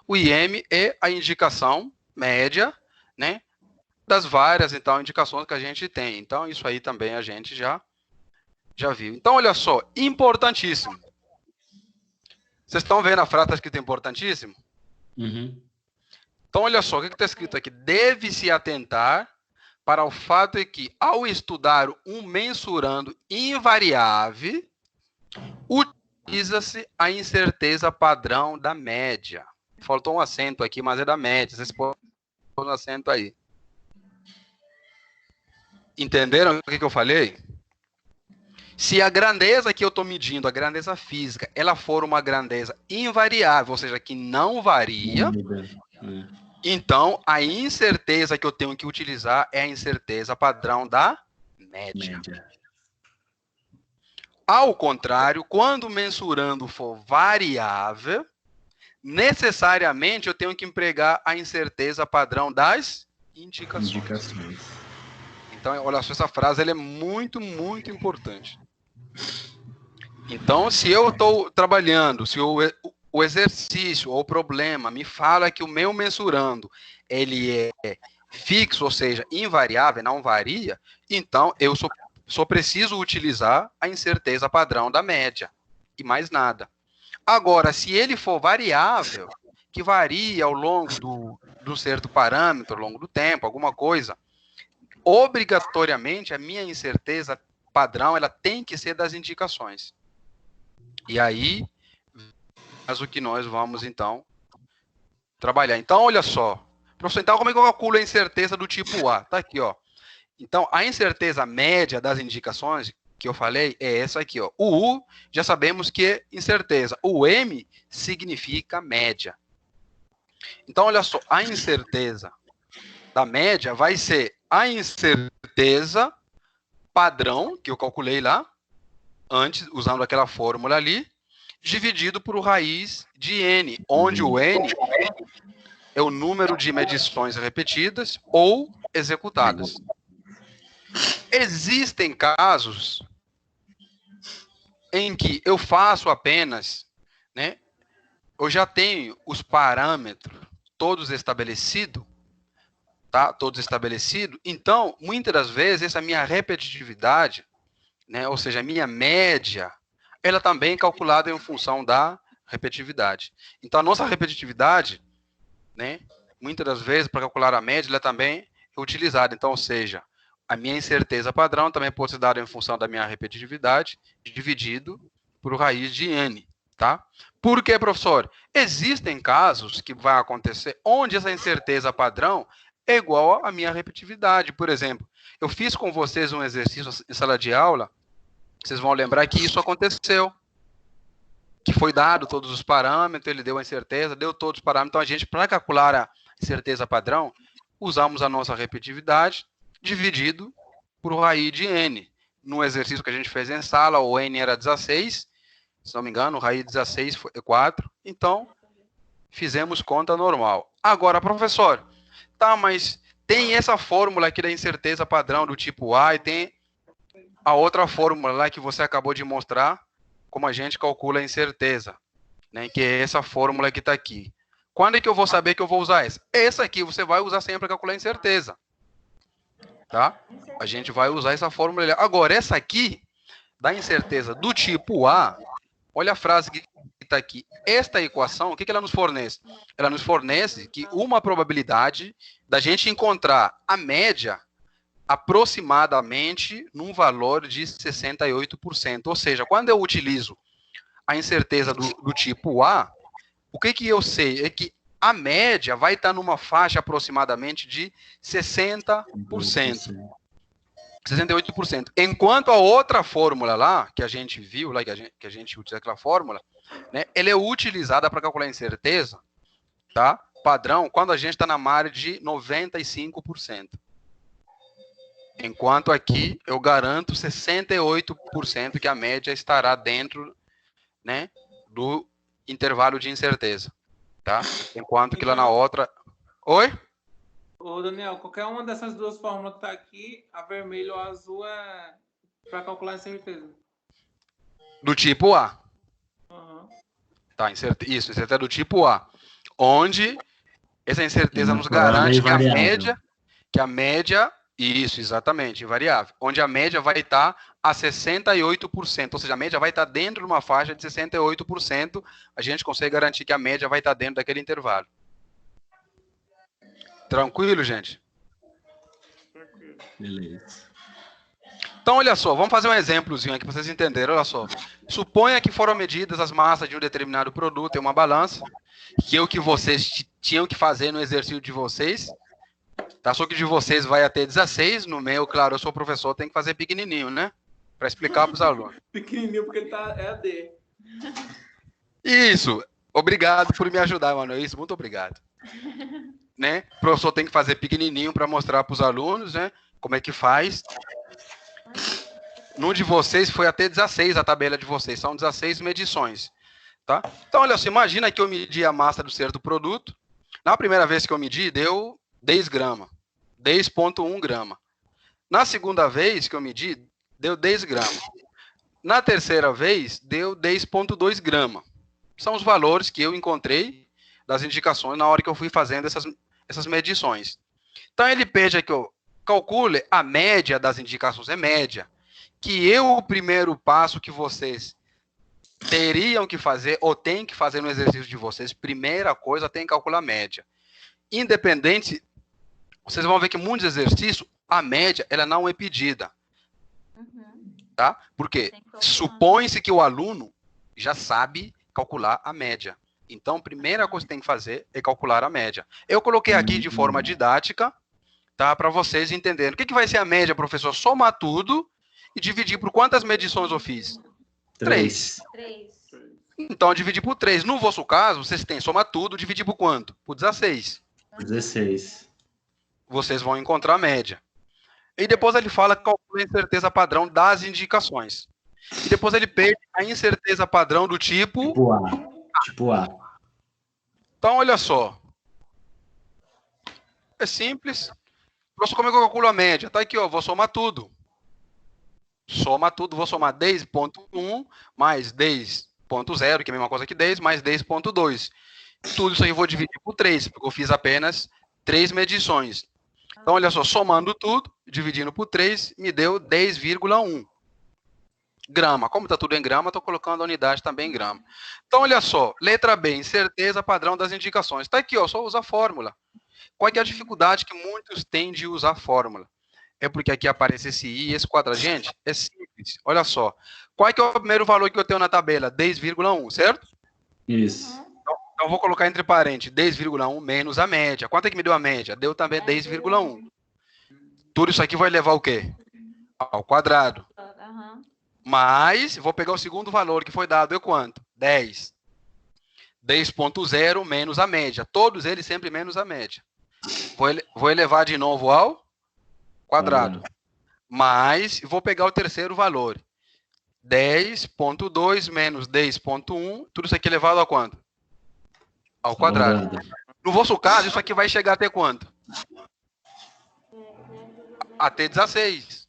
O IM é a indicação média, né, das várias, então, indicações que a gente tem. Então, isso aí também a gente já viu. Então, olha só, importantíssimo. Vocês estão vendo a frase escrita importantíssimo? Uhum. Então, olha só, o que está escrito aqui? Deve-se atentar para o fato de que, ao estudar um mensurando invariável, utiliza-se a incerteza padrão da média. Faltou um acento aqui, mas é da média. Vocês põem um acento aí. Entenderam o que eu falei? Se a grandeza que eu estou medindo, a grandeza física, ela for uma grandeza invariável, ou seja, que não varia, então a incerteza que eu tenho que utilizar é a incerteza padrão da média. Ao contrário, quando mensurando for variável, necessariamente eu tenho que empregar a incerteza padrão das indicações. Então, olha só, essa frase ela é muito, muito importante. Então, se eu estou trabalhando, se o exercício ou o problema me fala que o meu mensurando ele é fixo, ou seja, invariável, não varia, então eu só preciso utilizar a incerteza padrão da média e mais nada. Agora, se ele for variável, que varia ao longo do certo parâmetro, ao longo do tempo, alguma coisa, obrigatoriamente a minha incerteza padrão ela tem que ser das indicações. E aí, mas o que nós vamos então trabalhar. Então, olha só, professor, então como é que eu calculo a incerteza do tipo A? Tá aqui, ó. Então, a incerteza média das indicações que eu falei é essa aqui, ó. O U já sabemos que é incerteza. O M significa média. Então, olha só, a incerteza da média vai ser a incerteza padrão, que eu calculei lá, antes, usando aquela fórmula ali, dividido por raiz de N, onde o N é o número de medições repetidas ou executadas. Existem casos em que eu faço apenas, né, eu já tenho os parâmetros todos estabelecidos, tá? Todos estabelecidos. Então, muitas das vezes, essa minha repetitividade, né, ou seja, a minha média, ela também é calculada em função da repetitividade. Então, a nossa repetitividade, né, muitas das vezes, para calcular a média, ela também é utilizada. Então, ou seja, a minha incerteza padrão também pode ser dada em função da minha repetitividade, dividido por raiz de N, tá? Por quê, professor? Existem casos que vai acontecer onde essa incerteza padrão é igual à minha repetitividade. Por exemplo, eu fiz com vocês um exercício em sala de aula, vocês vão lembrar que isso aconteceu, que foi dado todos os parâmetros, ele deu a incerteza, deu todos os parâmetros, então a gente, para calcular a incerteza padrão, usamos a nossa repetitividade, dividido por raiz de N. No exercício que a gente fez em sala, o N era 16, se não me engano, raiz de 16 foi 4, então fizemos conta normal. Agora, professor, tá, mas tem essa fórmula aqui da incerteza padrão do tipo A e tem a outra fórmula lá que você acabou de mostrar, como a gente calcula a incerteza, né, que é essa fórmula que está aqui. Quando é que eu vou saber que eu vou usar essa? Essa aqui você vai usar sempre para calcular a incerteza. Tá? A gente vai usar essa fórmula. Agora, essa aqui, da incerteza do tipo A, olha a frase que está aqui. Esta equação, o que ela nos fornece? Ela nos fornece que uma probabilidade da gente encontrar a média aproximadamente num valor de 68%. Ou seja, quando eu utilizo a incerteza do tipo A, o que eu sei é que a média vai estar numa faixa aproximadamente de 60%. 68%. Enquanto a outra fórmula lá, que a gente viu, lá que a gente utiliza aquela fórmula, né, ela é utilizada para calcular a incerteza, tá? Padrão, quando a gente está na margem de 95%. Enquanto aqui eu garanto 68% que a média estará dentro, né, do intervalo de incerteza, tá? Enquanto que lá na outra... Oi? Ô, Daniel, qualquer uma dessas duas fórmulas que tá aqui, a vermelho ou a azul é para calcular a incerteza. Do tipo A. Uhum. Tá, isso, incerteza é do tipo A. Onde essa incerteza nos garante que a média, isso, exatamente, invariável. Onde a média vai estar a 68%, ou seja, a média vai estar dentro de uma faixa de 68%, a gente consegue garantir que a média vai estar dentro daquele intervalo. Tranquilo, gente? Beleza. Então, olha só, vamos fazer um exemplozinho aqui para vocês entenderem. Olha só. Suponha que foram medidas as massas de um determinado produto em uma balança, que vocês tinham que fazer no exercício de vocês. Tá? Só que de vocês vai até 16. No meu, claro, eu sou professor, tem que fazer pequenininho, né? Para explicar para os alunos. Pequenininho porque ele tá EAD. Isso. Obrigado por me ajudar, mano. Isso, muito obrigado. Né? O professor tem que fazer pequenininho para mostrar para os alunos, né? Como é que faz. No de vocês foi até 16 a tabela de vocês. São 16 medições. Tá? Então, olha só, imagina que eu medi a massa do certo produto. Na primeira vez que eu medi, deu 10 gramas. 10,1 grama. Na segunda vez que eu medi, deu 10 gramas. Na terceira vez, deu 10,2 grama. São os valores que eu encontrei das indicações na hora que eu fui fazendo essas medições. Então, ele pede que eu calcule a média das indicações, é média. Que o primeiro passo que vocês teriam que fazer, ou têm que fazer no exercício de vocês, primeira coisa, tem que calcular a média. Independente, vocês vão ver que muitos exercícios, a média, ela não é pedida. Tá? Porque supõe-se que o aluno já sabe calcular a média. Então, a primeira coisa que tem que fazer é calcular a média. Eu coloquei aqui de forma didática, tá? Para vocês entenderem. O que vai ser a média, professor? Somar tudo e dividir por quantas medições eu fiz? 3. Então, dividir por 3. No vosso caso, vocês têm somar tudo, dividir por quanto? Por 16. 16. Vocês vão encontrar a média. E depois ele fala que calcula a incerteza padrão das indicações. E depois ele pede a incerteza padrão do tipo... Tipo A. Então, olha só. É simples. Professor, como é que eu calculo a média? Tá aqui, ó, vou somar tudo. Soma tudo, vou somar 10,1 mais 10,0, que é a mesma coisa que 10, mais 10,2. Tudo isso aí eu vou dividir por 3, porque eu fiz apenas 3 medições. Então, olha só, somando tudo, dividindo por 3, me deu 10,1 grama. Como está tudo em grama, estou colocando a unidade também em grama. Então, olha só, letra B, incerteza padrão das indicações. Está aqui, ó, só usar a fórmula. Qual é a dificuldade que muitos têm de usar a fórmula? é porque aqui aparece esse i e esse quadrado. Gente, é simples. Olha só. Qual é que é o primeiro valor que eu tenho na tabela? 10,1, certo? Isso. Então, eu vou colocar entre parênteses 10,1 menos a média. Quanto é que me deu a média? Deu também 10,1. Tudo isso aqui vai levar o quê? Ao quadrado. Aham. Mas, vou pegar o segundo valor que foi dado. É quanto? 10. 10,0 menos a média. Todos eles sempre menos a média. Vou elevar de novo ao quadrado. Mas, vou pegar o terceiro valor. 10,2 menos 10,1. Tudo isso aqui elevado a quanto? Ao quadrado. No vosso caso, isso aqui vai chegar até quanto? Até 16.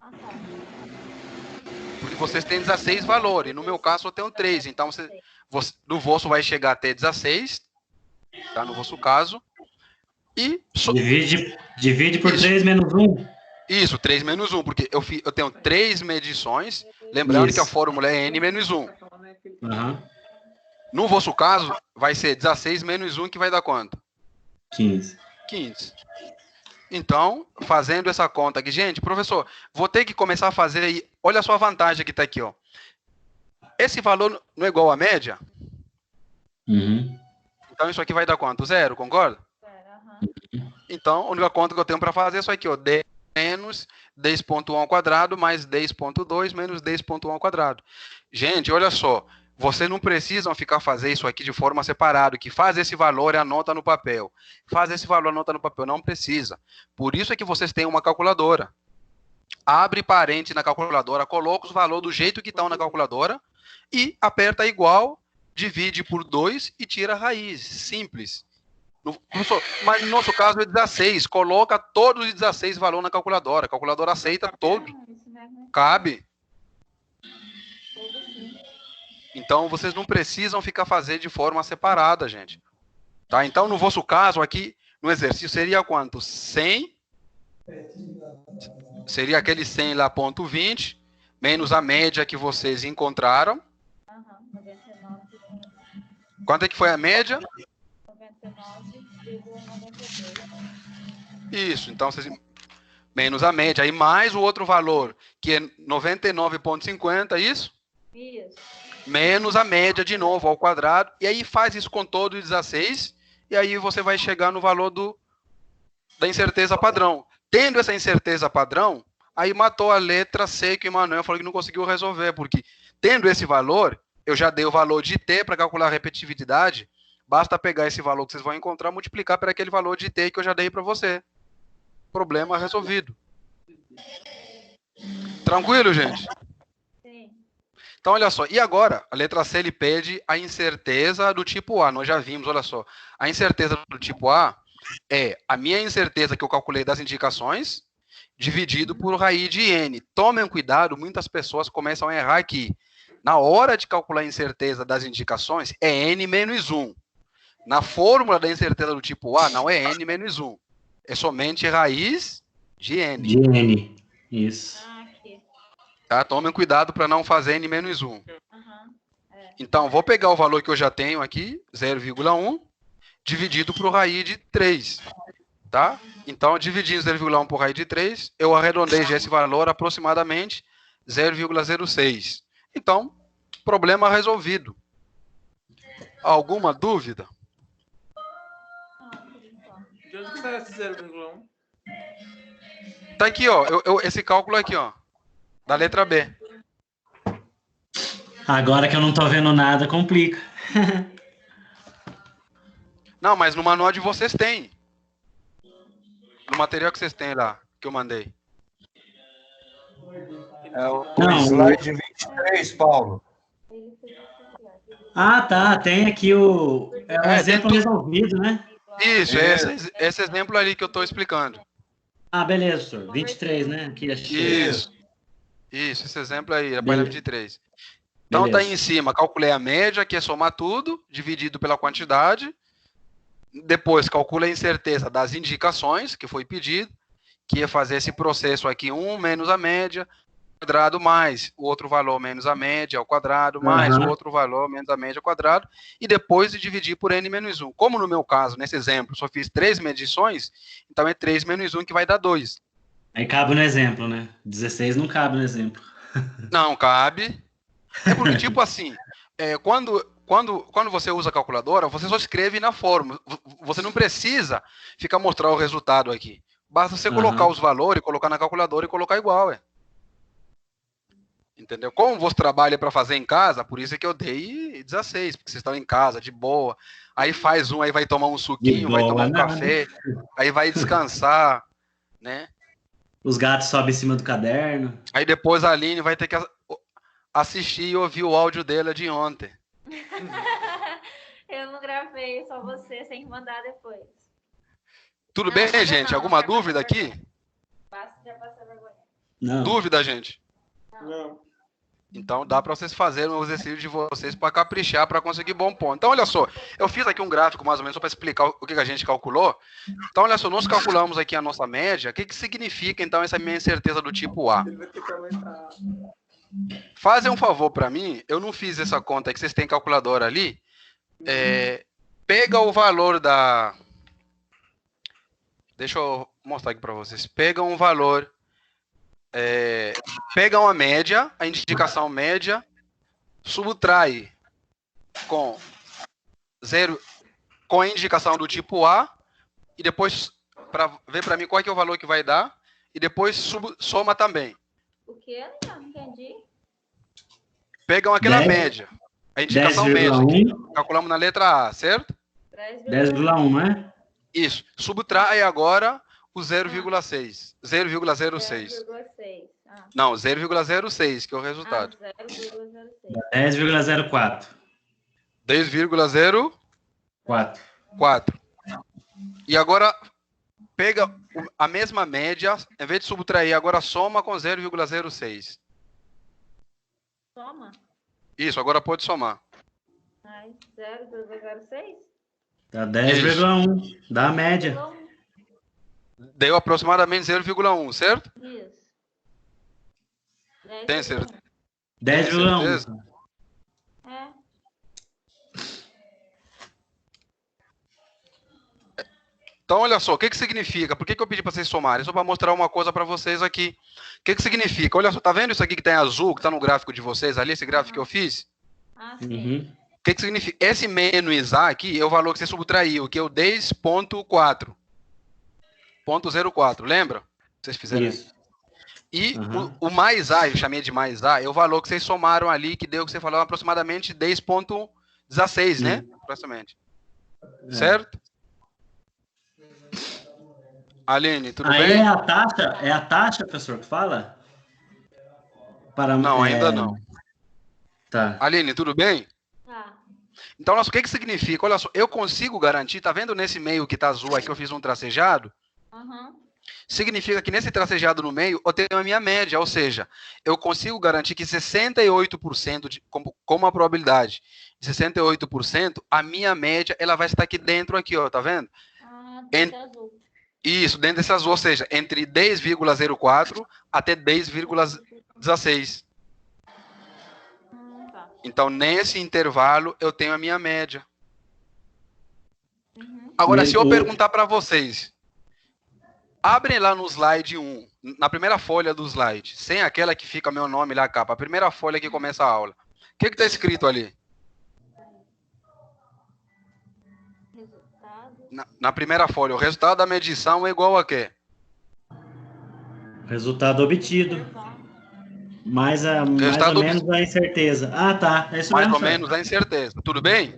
Ah, tá. Porque vocês têm 16 valores. No meu caso, eu tenho 3. Então, no vosso vai chegar até 16. Tá? No vosso caso. E... Divide por 3 menos 1. Isso, 3 menos 1. Porque eu tenho 3 medições. Lembrando que a fórmula é n menos 1. Uhum. No vosso caso, vai ser 16 menos 1, que vai dar quanto? 15. 15. Então, fazendo essa conta aqui, gente, professor, vou ter que começar a fazer aí. Olha só a vantagem que está aqui, ó. Esse valor não é igual à média? Uhum. Então, isso aqui vai dar quanto? 0, concorda? Então, a única conta que eu tenho para fazer é isso aqui, ó. 10 menos 10,1 ao quadrado mais 10,2 menos 10,1 ao quadrado. Gente, olha só. Vocês não precisam ficar fazendo isso aqui de forma separada, que faz esse valor e anota no papel. Faz esse valor e anota no papel. Não precisa. Por isso é que vocês têm uma calculadora. Abre parênteses na calculadora, coloca os valores do jeito que estão na calculadora e aperta igual, divide por 2 e tira a raiz. Simples. Mas no nosso caso é 16. Coloca todos os 16 valores na calculadora. A calculadora aceita todo. Cabe. Então, vocês não precisam ficar fazendo de forma separada, gente. Tá? Então, no vosso caso aqui, no exercício, seria quanto? 100. Seria aquele 100 lá, ponto 20, menos a média que vocês encontraram. Quanto é que foi a média? 99,92. Isso, então, vocês... menos a média. Aí, mais o outro valor, que é 99,50, isso? Isso. Menos a média de novo ao quadrado, e aí faz isso com todos os 16, e aí você vai chegar no valor da incerteza padrão. Tendo essa incerteza padrão, aí matou a letra C que o Emanuel falou que não conseguiu resolver, porque tendo esse valor, eu já dei o valor de T para calcular a repetitividade, basta pegar esse valor que vocês vão encontrar, multiplicar por aquele valor de T que eu já dei para você. Problema resolvido. Tranquilo, gente? Então, olha só, e agora, a letra C, ele pede a incerteza do tipo A. Nós já vimos, olha só, a incerteza do tipo A é a minha incerteza que eu calculei das indicações, dividido por raiz de N. Tomem cuidado, muitas pessoas começam a errar aqui. Na hora de calcular a incerteza das indicações, é N menos 1. Na fórmula da incerteza do tipo A, não é N menos 1. É somente raiz de N. De N, isso. Tá? Tomem cuidado para não fazer N menos 1. Então, vou pegar o valor que eu já tenho aqui, 0,1, dividido por raiz de 3. Tá? Então, dividindo 0,1 por raiz de 3, eu arredondei já esse valor aproximadamente 0,06. Então, problema resolvido. Alguma dúvida? De onde que saiu esse 0,1? Tá aqui, ó. Esse cálculo aqui, ó. Da letra B. Agora que eu não tô vendo nada, complica. Não, mas no manual de vocês tem. No material que vocês têm lá, que eu mandei. É o Não, slide 23, Paulo. Ah, tá. Tem aqui o exemplo tem resolvido, né? Isso, esse exemplo ali que eu estou explicando. Ah, beleza, senhor. 23, né? Aqui, achei. Isso, esse exemplo aí, a página Beleza. 23. Então Beleza. tá aí em cima, calculei a média, que é somar tudo, dividido pela quantidade. Depois calcula a incerteza das indicações, que foi pedido, que é fazer esse processo aqui, 1 menos a média, quadrado, mais o outro valor menos a média ao quadrado, mais o outro valor menos a média ao quadrado, e depois de dividir por n menos 1. Como no meu caso, nesse exemplo, só fiz 3 medições, então é 3 menos 1 que vai dar 2. Aí cabe no exemplo, né? 16 não cabe no exemplo. Não, cabe. É porque, tipo assim, quando você usa a calculadora, você só escreve na fórmula. Você não precisa ficar mostrando o resultado aqui. Basta você colocar Aham. os valores, colocar na calculadora e colocar igual, Entendeu? Como você trabalha para fazer em casa, por isso é que eu dei 16, porque vocês estão em casa, de boa. Aí faz aí vai tomar um De suquinho, vai tomar boa, um nada. café, aí vai descansar, né? Os gatos sobem em cima do caderno. Aí depois a Aline vai ter que assistir e ouvir o áudio dela de ontem. Eu não gravei, só você, sem que mandar depois. Tudo Não, bem, manda gente? não, Alguma já passou dúvida aqui? vergonha. Já passou vergonha. Não. Dúvida, gente? Não. Então dá para vocês fazerem o exercício de vocês para caprichar, para conseguir bom ponto. Então, olha só, eu fiz aqui um gráfico mais ou menos só para explicar o que a gente calculou. Então, olha só, nós calculamos aqui a nossa média. O que significa, então, essa minha incerteza do tipo A? Ele vai ter que aumentar. Fazem um favor para mim, eu não fiz essa conta que vocês têm calculadora ali. Pega o valor da... Deixa eu mostrar aqui para vocês. Pega um valor... pega uma média, a indicação média, subtrai com zero, com a indicação do tipo A, e depois, para ver para mim qual é que é o valor que vai dar, e depois soma também. O que? Não entendi. Pegam aquela 10, média, a indicação média, que calculamos na letra A, certo? 10,1, não é? Isso. Subtrai agora o 0,6. 0,06. 0,6. Não, 0,06, que é o resultado. 0,06. 10,04. 10,04. 4. E agora, pega a mesma média, em vez de subtrair, agora soma com 0,06. Soma? Isso, agora pode somar. 0,06? Dá 10,1. Dá a média. Deu aproximadamente 0,1, certo? Isso. Tem certeza? 10,1. É. Então, olha só, o que significa? Por que eu pedi para vocês somarem? Só para mostrar uma coisa para vocês aqui. O que significa? Olha só, tá vendo isso aqui que tem azul, que está no gráfico de vocês ali, esse gráfico que eu fiz? Sim. O que significa? Esse menos A aqui é o valor que você subtraiu, que é o 10,04. 0,04, lembra? Vocês fizeram isso. E o mais A, eu chamei de mais A, é o valor que vocês somaram ali, que deu, que você falou, aproximadamente 10,16, né? Aproximadamente. Certo? Aline, tudo bem? Aí é a taxa, professor, que fala? Não, ainda não. Tá. Aline, tudo bem? Tá. Então, olha só, o que significa? Olha só, eu consigo garantir, tá vendo nesse meio que tá azul aqui, eu fiz um tracejado? Significa que nesse tracejado no meio, eu tenho a minha média, ou seja, eu consigo garantir que 68%, com uma probabilidade de 68%, a minha média, ela vai estar aqui dentro, aqui, ó, tá vendo? Azul. Isso, dentro desse azul, ou seja, entre 10,04 até 10,16. Tá. Então, nesse intervalo, eu tenho a minha média. Agora, se eu perguntar para vocês, abrem lá no slide 1, na primeira folha do slide, sem aquela que fica meu nome lá, a capa, a primeira folha que começa a aula. O que está escrito ali? Na primeira folha, o resultado da medição é igual a quê? Resultado obtido. Mais ou menos a incerteza. Ah, tá. É isso mais mesmo, ou menos a incerteza. Tudo bem?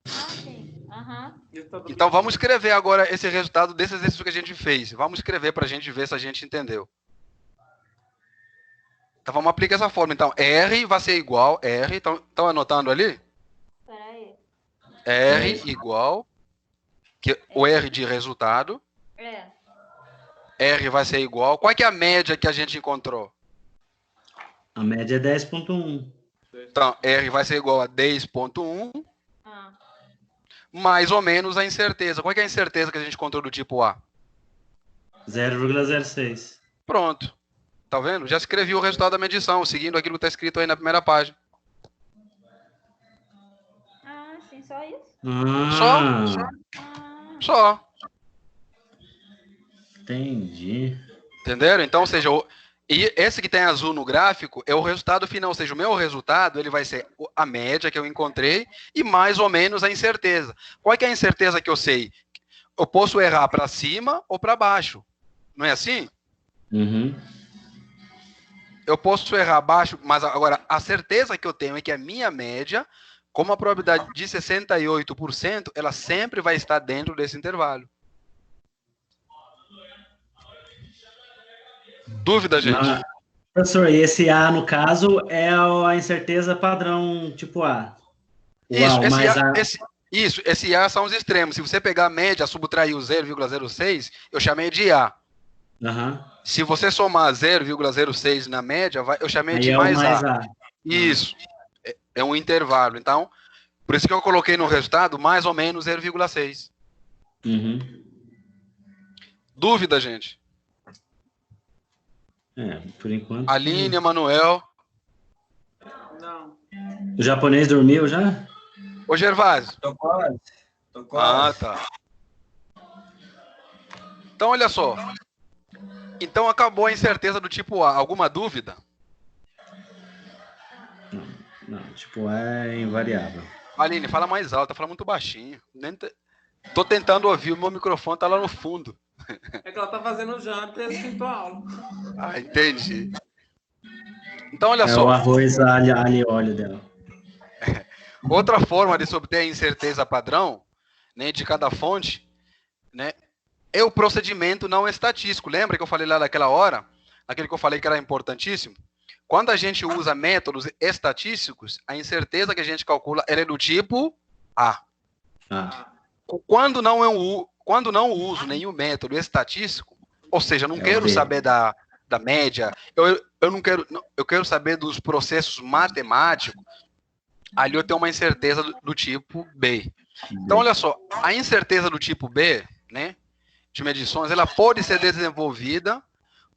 Sim. Então vamos escrever agora esse resultado desse exercício que a gente fez. Vamos escrever para a gente ver se a gente entendeu. Então vamos aplicar essa forma. Então R vai ser igual R. Estão anotando ali? Peraí. R igual que o R de resultado. R vai ser igual. Qual é que é a média que a gente encontrou? A média é 10,1. Então, R vai ser igual a 10,1. Mais ou menos a incerteza. Qual é que é a incerteza que a gente encontrou do tipo A? 0,06. Pronto. Tá vendo? Já escrevi o resultado da medição, seguindo aquilo que está escrito aí na primeira página. Sim, só isso? Só. Entendi. Entenderam? Então, ou seja, e esse que tem azul no gráfico é o resultado final, ou seja, o meu resultado ele vai ser a média que eu encontrei e mais ou menos a incerteza. Qual é que é a incerteza que eu sei? Eu posso errar para cima ou para baixo. Não é assim? Uhum. Eu posso errar abaixo, mas agora a certeza que eu tenho é que a minha média, como a probabilidade de 68%, ela sempre vai estar dentro desse intervalo. Dúvida, gente? Professor, e esse A, no caso, é a incerteza padrão tipo A. Isso, Uau, mas esse A são os extremos. Se você pegar a média, subtrair o 0,06, eu chamei de A. Uhum. Se você somar 0,06 na média, eu chamei Aí de é mais o mais A. A. Isso. É um intervalo. Então, por isso que eu coloquei no resultado mais ou menos 0,6. Uhum. Dúvida, gente? Por enquanto. Aline, Emanuel. Não. O japonês dormiu já? Ô, Gervásio. Tô quase. Ah, tá. Então, olha só. Então, acabou a incerteza do tipo A. Alguma dúvida? Não, tipo A é invariável. Aline, fala mais alto. Fala muito baixinho. Tô tentando ouvir, o meu microfone tá lá no fundo. É que ela tá fazendo janta e assistindo a aula. Ah, entendi. Então, olha É só. o arroz alho e óleo dela. Outra forma de se obter a incerteza padrão, né, de cada fonte, né, é o procedimento não estatístico. Lembra que eu falei lá naquela hora? Aquele que eu falei que era importantíssimo? Quando a gente usa métodos estatísticos, a incerteza que a gente calcula ela é do tipo A. Quando não uso nenhum método estatístico, ou seja, não quero saber da média, eu quero saber dos processos matemáticos, ali eu tenho uma incerteza do tipo B. Então, olha só, a incerteza do tipo B, né, de medições, ela pode ser desenvolvida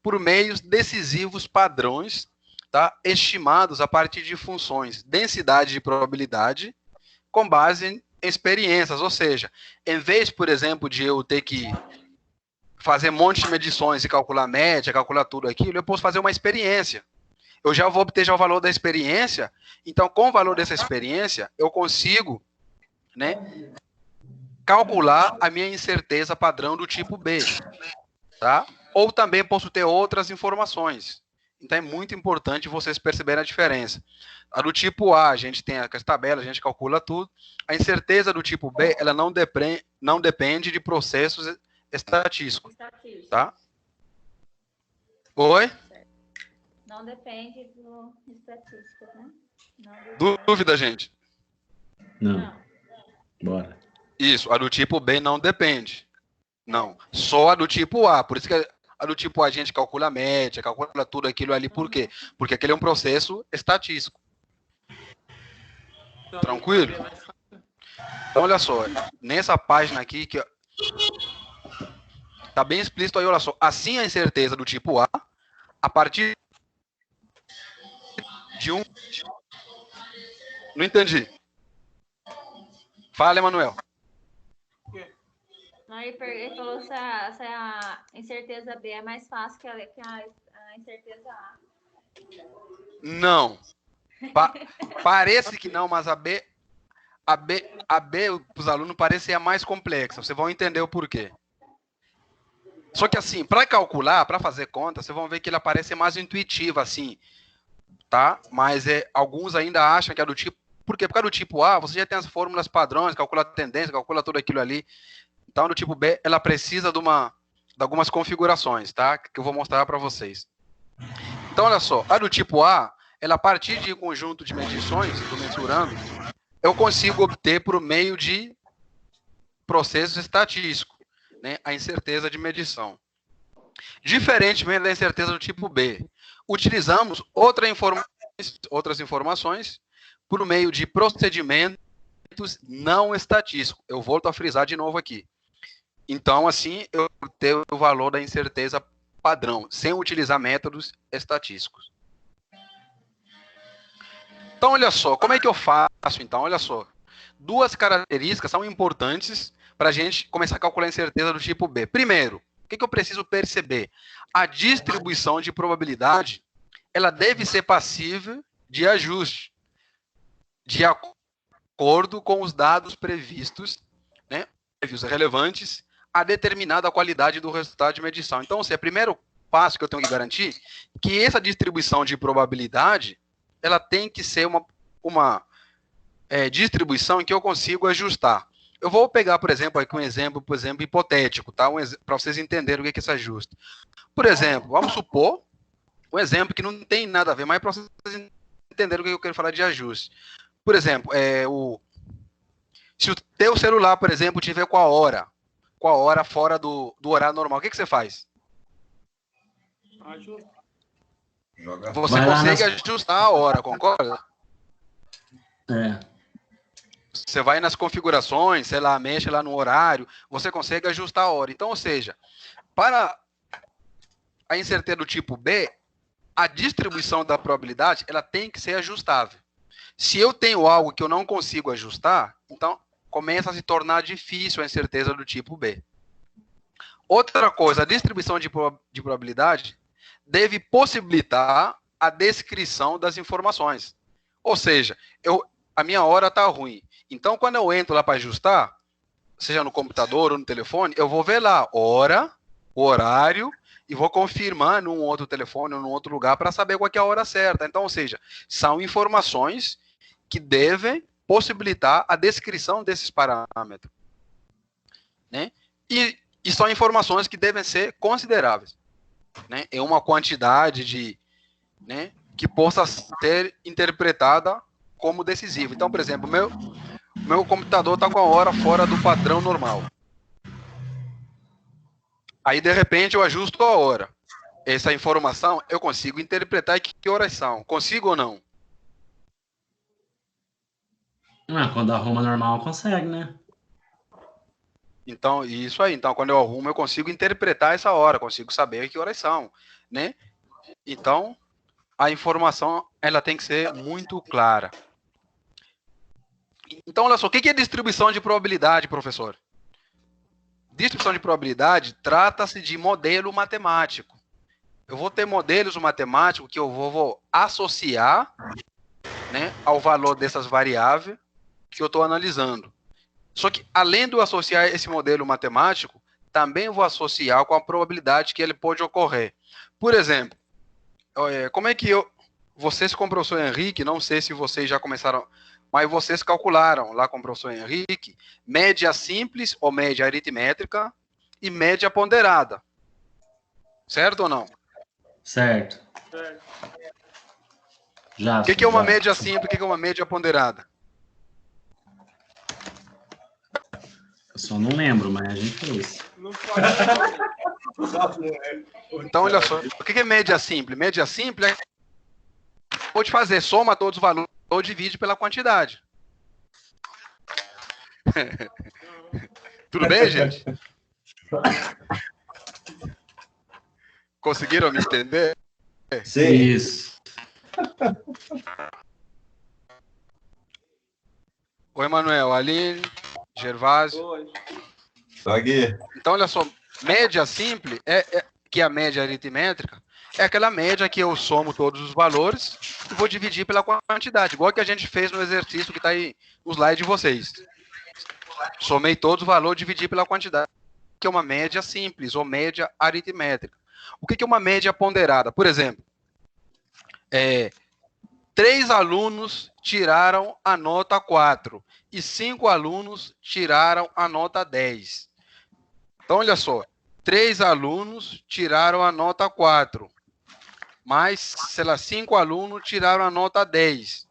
por meios decisivos padrões, tá, estimados a partir de funções densidade e probabilidade, com base em experiências, ou seja, em vez, por exemplo, de eu ter que fazer um monte de medições e calcular média, calcular tudo aquilo, eu posso fazer uma experiência. Eu já vou obter já o valor da experiência, então com o valor dessa experiência, eu consigo, né, calcular a minha incerteza padrão do tipo B, tá? Ou também posso ter outras informações. Então é muito importante vocês perceberem a diferença. A do tipo A, a gente tem as tabelas, a gente calcula tudo. A incerteza do tipo B, ela não depende de processos estatísticos, tá? Oi? Não depende do estatístico, né? Dúvida, gente? Não. Bora. Isso, a do tipo B não depende. Não, só a do tipo A. Por isso que a do tipo A a gente calcula a média, calcula tudo aquilo ali. Por quê? Porque aquele é um processo estatístico. Tranquilo? Então, olha só. Nessa página aqui, que tá bem explícito aí, olha só. Assim a incerteza do tipo a partir de um... Não entendi. Fala, Emanuel. Não, ele falou se a incerteza B é mais fácil que a incerteza A. Não. Parece que não, mas a B para os alunos parece a mais complexa. Vocês vão entender o porquê. Só que assim, para calcular, para fazer conta, vocês vão ver que ela parece mais intuitiva, assim, tá? Mas alguns ainda acham que é do tipo... Por quê? Por causa do tipo A, você já tem as fórmulas padrões, calcula a tendência, calcula tudo aquilo ali. Então, no tipo B, ela precisa de algumas configurações, tá? Que eu vou mostrar para vocês. Então, olha só. A do tipo A, ela a partir de um conjunto de medições, do mensurando, eu consigo obter por meio de processos estatísticos, né, a incerteza de medição. Diferentemente da incerteza do tipo B, utilizamos outras informações por meio de procedimentos não estatísticos. Eu volto a frisar de novo aqui. Então, assim, eu tenho o valor da incerteza padrão, sem utilizar métodos estatísticos. Então, olha só, como é que eu faço, então? Olha só, duas características são importantes para a gente começar a calcular a incerteza do tipo B. Primeiro, que eu preciso perceber? A distribuição de probabilidade, ela deve ser passível de ajuste, de acordo com os dados previstos, né, relevantes a determinada qualidade do resultado de medição. Então, o primeiro passo que eu tenho que garantir que essa distribuição de probabilidade, ela tem que ser uma distribuição em que eu consigo ajustar. Eu vou pegar, por exemplo, aqui um exemplo hipotético, tá? Para vocês entenderem o que é esse ajuste. Por exemplo, vamos supor um exemplo que não tem nada a ver, mas para vocês entenderem o que eu quero falar de ajuste. Por exemplo, se o teu celular, por exemplo, tiver com a hora fora do horário normal, o que você faz? Ajusta. Você consegue ajustar a hora, concorda? Você vai nas configurações, sei lá, mexe lá no horário, você consegue ajustar a hora. Então, ou seja, para a incerteza do tipo B, a distribuição da probabilidade, ela tem que ser ajustável. Se eu tenho algo que eu não consigo ajustar, então começa a se tornar difícil a incerteza do tipo B. Outra coisa, a distribuição de probabilidade deve possibilitar a descrição das informações. Ou seja, a minha hora está ruim. Então, quando eu entro lá para ajustar, seja no computador ou no telefone, eu vou ver lá hora, o horário, e vou confirmar num outro telefone ou num outro lugar para saber qual é a hora certa. Então, ou seja, são informações que devem possibilitar a descrição desses parâmetros, né? E são informações que devem ser consideráveis, né? Em uma quantidade né, que possa ser interpretada como decisiva. Então, por exemplo, meu computador está com a hora fora do padrão normal. Aí, de repente, eu ajusto a hora. Essa informação, eu consigo interpretar que horas são. Consigo ou não? Quando arruma normal, consegue, né? Então, isso aí. Então, quando eu arrumo, eu consigo interpretar essa hora, consigo saber que horas são, né? Então, a informação, ela tem que ser muito clara. Então, olha só, o que é distribuição de probabilidade, professor? Distribuição de probabilidade trata-se de modelo matemático. Eu vou ter modelos matemáticos que eu vou associar, né, ao valor dessas variáveis que eu estou analisando. Só que, além de eu associar esse modelo matemático, também vou associar com a probabilidade que ele pode ocorrer. Por exemplo, como é que vocês com o professor Henrique, não sei se vocês já começaram, mas vocês calcularam lá com o professor Henrique, média simples ou média aritmétrica e média ponderada. Certo ou não? Certo. Já. O que é uma média simples, o que é uma média ponderada? Eu só não lembro, mas a gente fez. Não pode. Então, olha só, o que é média simples? Média simples pode fazer, soma todos os valores ou divide pela quantidade. Tudo bem, gente? Conseguiram me entender? Sim. Isso. Oi, Manuel, Aline, Gervásio. Hoje. Tô aqui. Então, olha só, média simples, que é a média aritmétrica, é aquela média que eu somo todos os valores e vou dividir pela quantidade, igual que a gente fez no exercício que está aí no slide de vocês. Somei todos os valores e dividi pela quantidade, que é uma média simples ou média aritmétrica. O que é uma média ponderada? Por exemplo, 3 alunos tiraram a nota 4 e 5 alunos tiraram a nota 10. Então, olha só, 3 alunos tiraram a nota 4, mas, sei lá, 5 alunos tiraram a nota 10.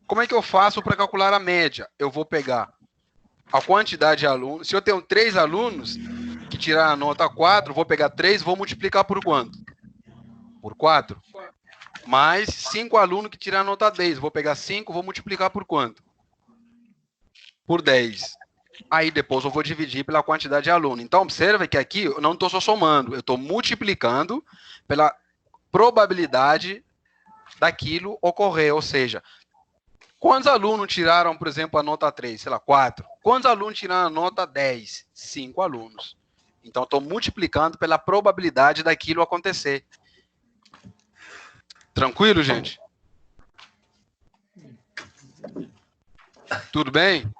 Como é que eu faço para calcular a média? Eu vou pegar a quantidade de alunos. Se eu tenho 3 alunos que tiraram a nota 4, vou pegar 3 e vou multiplicar por quanto? Por 4. Mais 5 alunos que tiraram a nota 10. Vou pegar 5 e vou multiplicar por quanto? Por 10. Aí depois eu vou dividir pela quantidade de aluno. Então, observa que aqui eu não estou só somando, eu estou multiplicando pela probabilidade daquilo ocorrer. Ou seja, quantos alunos tiraram, por exemplo, a nota 3? Sei lá, 4. Quantos alunos tiraram a nota 10? 5 alunos. Então, estou multiplicando pela probabilidade daquilo acontecer. Tranquilo, gente? Tudo bem?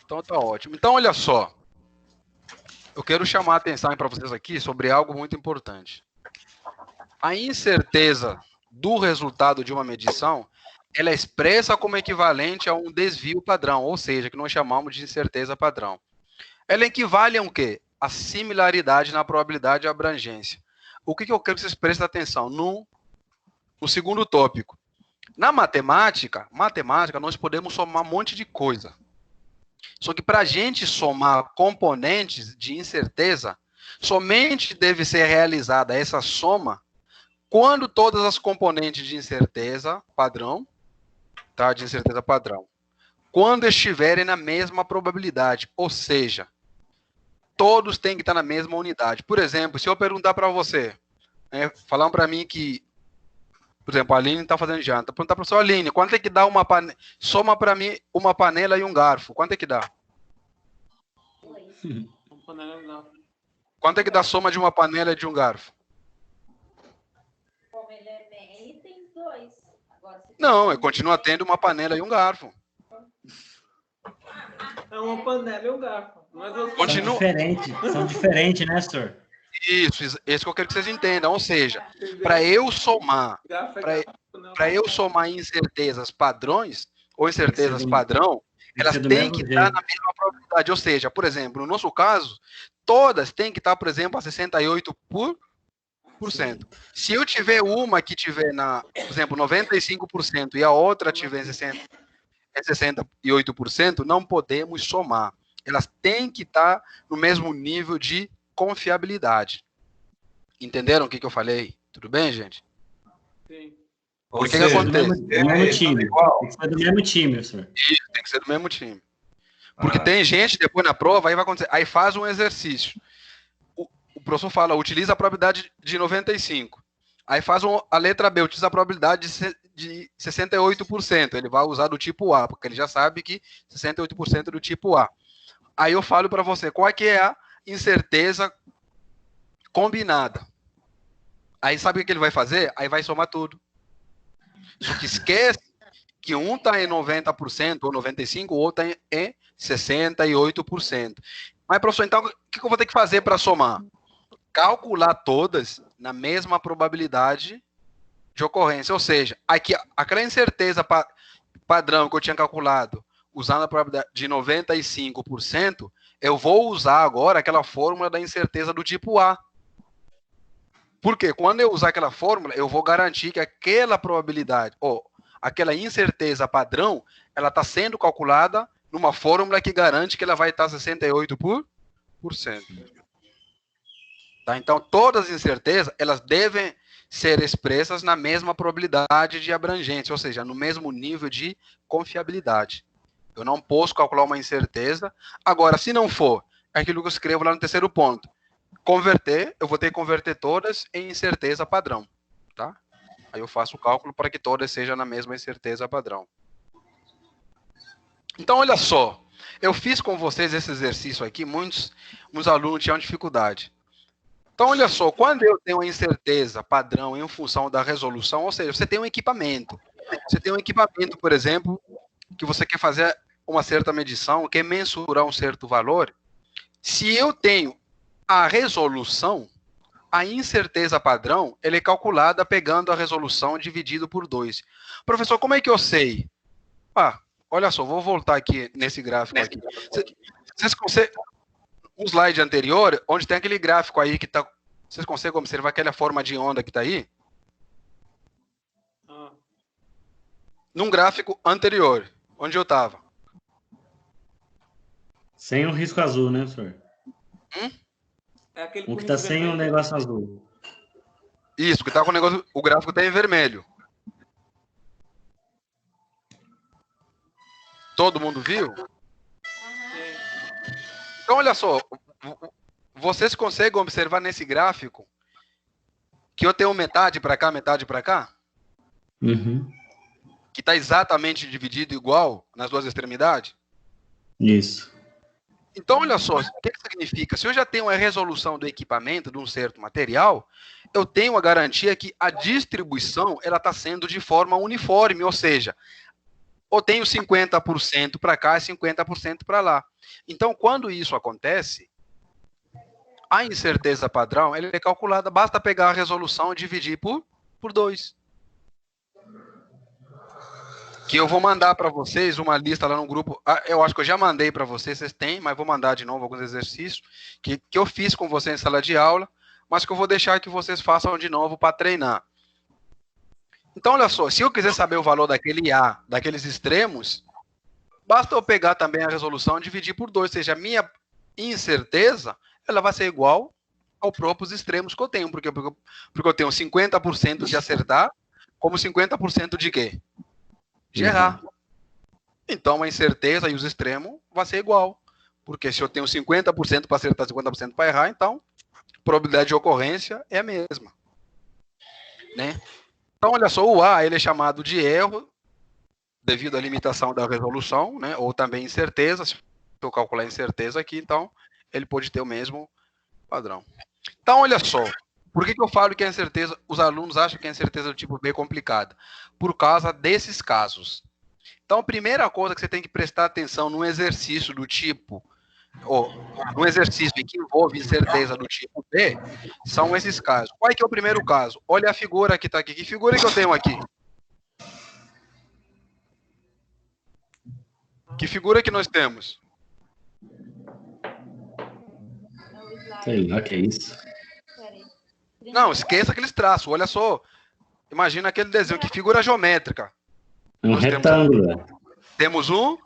Então, tá ótimo. Então, olha só. Eu quero chamar a atenção para vocês aqui sobre algo muito importante. A incerteza do resultado de uma medição, ela é expressa como equivalente a um desvio padrão, ou seja, que nós chamamos de incerteza padrão. Ela equivale a um quê? A similaridade na probabilidade de abrangência. O que eu quero que vocês prestem atenção? No segundo tópico. Na matemática, nós podemos somar um monte de coisa. Só que para a gente somar componentes de incerteza, somente deve ser realizada essa soma quando todas as componentes de incerteza padrão, tá? De incerteza padrão, quando estiverem na mesma probabilidade, ou seja, todos têm que estar na mesma unidade. Por exemplo, se eu perguntar para você, né, falar para mim que, por exemplo, a Aline está fazendo janta, perguntar para a professora Aline, quanto é que dá uma panela, soma para mim uma panela e um garfo, quanto é que dá? Quanto é que dá a soma de uma panela e de um garfo? Como ele é meio, tem 2. Agora, Não, continua tendo uma panela e um garfo. É uma panela e um garfo. Mas eu... Continua. São diferentes, né, senhor? Isso que eu quero que vocês entendam. Ou seja, para eu somar, para eu somar incertezas padrões ou incertezas padrão, elas têm que estar na mesma probabilidade. Ou seja, por exemplo, no nosso caso, todas têm que estar, por exemplo, a 68%. Se eu tiver uma que tiver por exemplo, 95% e a outra tiver 68%, não podemos somar. Elas têm que estar no mesmo nível de confiabilidade. Entenderam o que eu falei? Tudo bem, gente? Sim. O que acontece? Do mesmo time. Tem que ser do mesmo time, senhor. Isso, tem que ser do mesmo time. Porque tem gente, depois na prova, aí vai acontecer. Aí faz um exercício. O professor fala, utiliza a probabilidade de 95%. Aí faz a letra B, utiliza a probabilidade de 68%. Ele vai usar do tipo A, porque ele já sabe que 68% é do tipo A. Aí eu falo para você, qual é que é a incerteza combinada? Aí sabe o que ele vai fazer? Aí vai somar tudo. Só que esquece que um está em 90% ou 95%, o outro está em 68%. Mas, professor, então o que eu vou ter que fazer para somar? Calcular todas na mesma probabilidade de ocorrência. Ou seja, aqui, aquela incerteza padrão que eu tinha calculado, usando a probabilidade de 95%, eu vou usar agora aquela fórmula da incerteza do tipo A. Por quê? Quando eu usar aquela fórmula, eu vou garantir que aquela probabilidade, ou aquela incerteza padrão, ela está sendo calculada numa fórmula que garante que ela vai estar 68%. Tá? Então, todas as incertezas, elas devem ser expressas na mesma probabilidade de abrangência, ou seja, no mesmo nível de confiabilidade. Eu não posso calcular uma incerteza. Agora, se não for, é aquilo que eu escrevo lá no terceiro ponto. Converter, eu vou ter que converter todas em incerteza padrão. Tá? Aí eu faço o cálculo para que todas sejam na mesma incerteza padrão. Então, olha só. Eu fiz com vocês esse exercício aqui, muitos alunos tinham dificuldade. Então, olha só, quando eu tenho uma incerteza padrão em função da resolução, ou seja, você tem um equipamento. Você tem um equipamento, por exemplo, que você quer fazer uma certa medição, quer mensurar um certo valor. Se eu tenho a resolução, a incerteza padrão, ela é calculada pegando a resolução dividido por 2. Professor, como é que eu sei? Olha só, vou voltar aqui nesse gráfico aqui. Vocês conseguem... Um slide anterior, onde tem aquele gráfico aí que tá... Vocês conseguem observar aquela forma de onda que está aí? Num gráfico anterior, onde eu estava. Sem o risco azul, né, senhor? É aquele O que está sem o negócio azul. Isso, que está com o negócio... O gráfico está em vermelho. Todo mundo viu? Então, olha só. Vocês conseguem observar nesse gráfico que eu tenho metade para cá, metade para cá? Uhum. Que está exatamente dividido igual nas duas extremidades? Isso. Então, olha só, o que significa? Se eu já tenho a resolução do equipamento, de um certo material, eu tenho a garantia que a distribuição ela está sendo de forma uniforme, ou seja, eu tenho 50% para cá e 50% para lá. Então, quando isso acontece, a incerteza padrão ela é calculada, basta pegar a resolução e dividir por 2. Que eu vou mandar para vocês uma lista lá no grupo. Eu acho que eu já mandei para vocês têm, mas vou mandar de novo alguns exercícios que eu fiz com vocês em sala de aula, mas que eu vou deixar que vocês façam de novo para treinar. Então, olha só, se eu quiser saber o valor daquele A, daqueles extremos, basta eu pegar também a resolução e dividir por 2, ou seja, a minha incerteza ela vai ser igual ao próprios extremos que eu tenho, porque eu tenho 50% de acertar, como 50% de quê? De errar. Então, a incerteza e os extremos vai ser igual. Porque se eu tenho 50% para acertar, 50% para errar, então a probabilidade de ocorrência é a mesma. Né? Então, olha só, o A ele é chamado de erro devido à limitação da resolução, né? Ou também incerteza. Se eu calcular a incerteza aqui, então ele pode ter o mesmo padrão. Então, olha só. Por que eu falo que a incerteza, os alunos acham que a incerteza do tipo B é complicada? Por causa desses casos. Então, a primeira coisa que você tem que prestar atenção num exercício do tipo, ou num exercício que envolve incerteza do tipo B, são esses casos. Qual é que é o primeiro caso? Olha a figura que está aqui. Que figura que eu tenho aqui? Que figura que nós temos? Sei lá, que é isso. Não, esqueça aqueles traços. Olha só. Imagina aquele desenho. Que figura geométrica. Um Nós retângulo. Temos um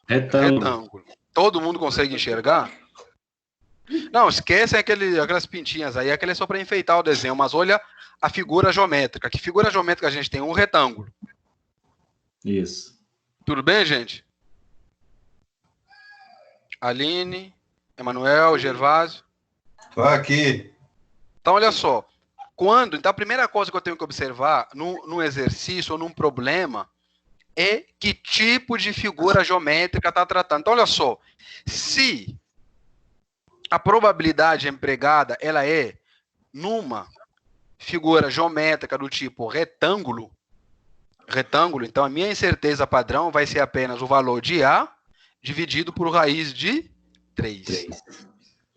retângulo. Todo mundo consegue enxergar? Não, esquecem aquelas pintinhas aí. Aquele é só para enfeitar o desenho. Mas olha a figura geométrica. Que figura geométrica a gente tem? Um retângulo. Isso. Tudo bem, gente? Aline, Emanuel, Gervásio. Tô aqui. Então, olha só. Então, a primeira coisa que eu tenho que observar num exercício ou num problema é que tipo de figura geométrica está tratando. Então, olha só. Se a probabilidade empregada ela é numa figura geométrica do tipo retângulo, então a minha incerteza padrão vai ser apenas o valor de A dividido por raiz de 3.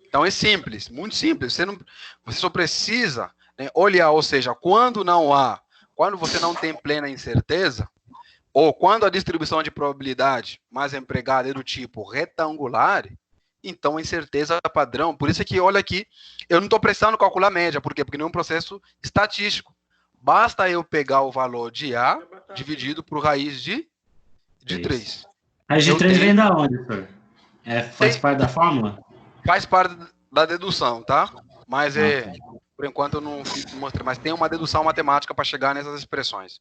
Então é simples, muito simples. Você só precisa, né, olhar, ou seja, quando você não tem plena incerteza, ou quando a distribuição de probabilidade mais empregada é do tipo retangular, então a incerteza padrão, por isso é que, olha aqui, eu não estou precisando calcular média, por quê? Porque não é um processo estatístico. Basta eu pegar o valor de A dividido por raiz de 3. Raiz de 3 vem da onde, professor? Faz parte da fórmula? Faz parte da dedução, tá? Mas por enquanto eu não mostrei, mas tem uma dedução matemática para chegar nessas expressões.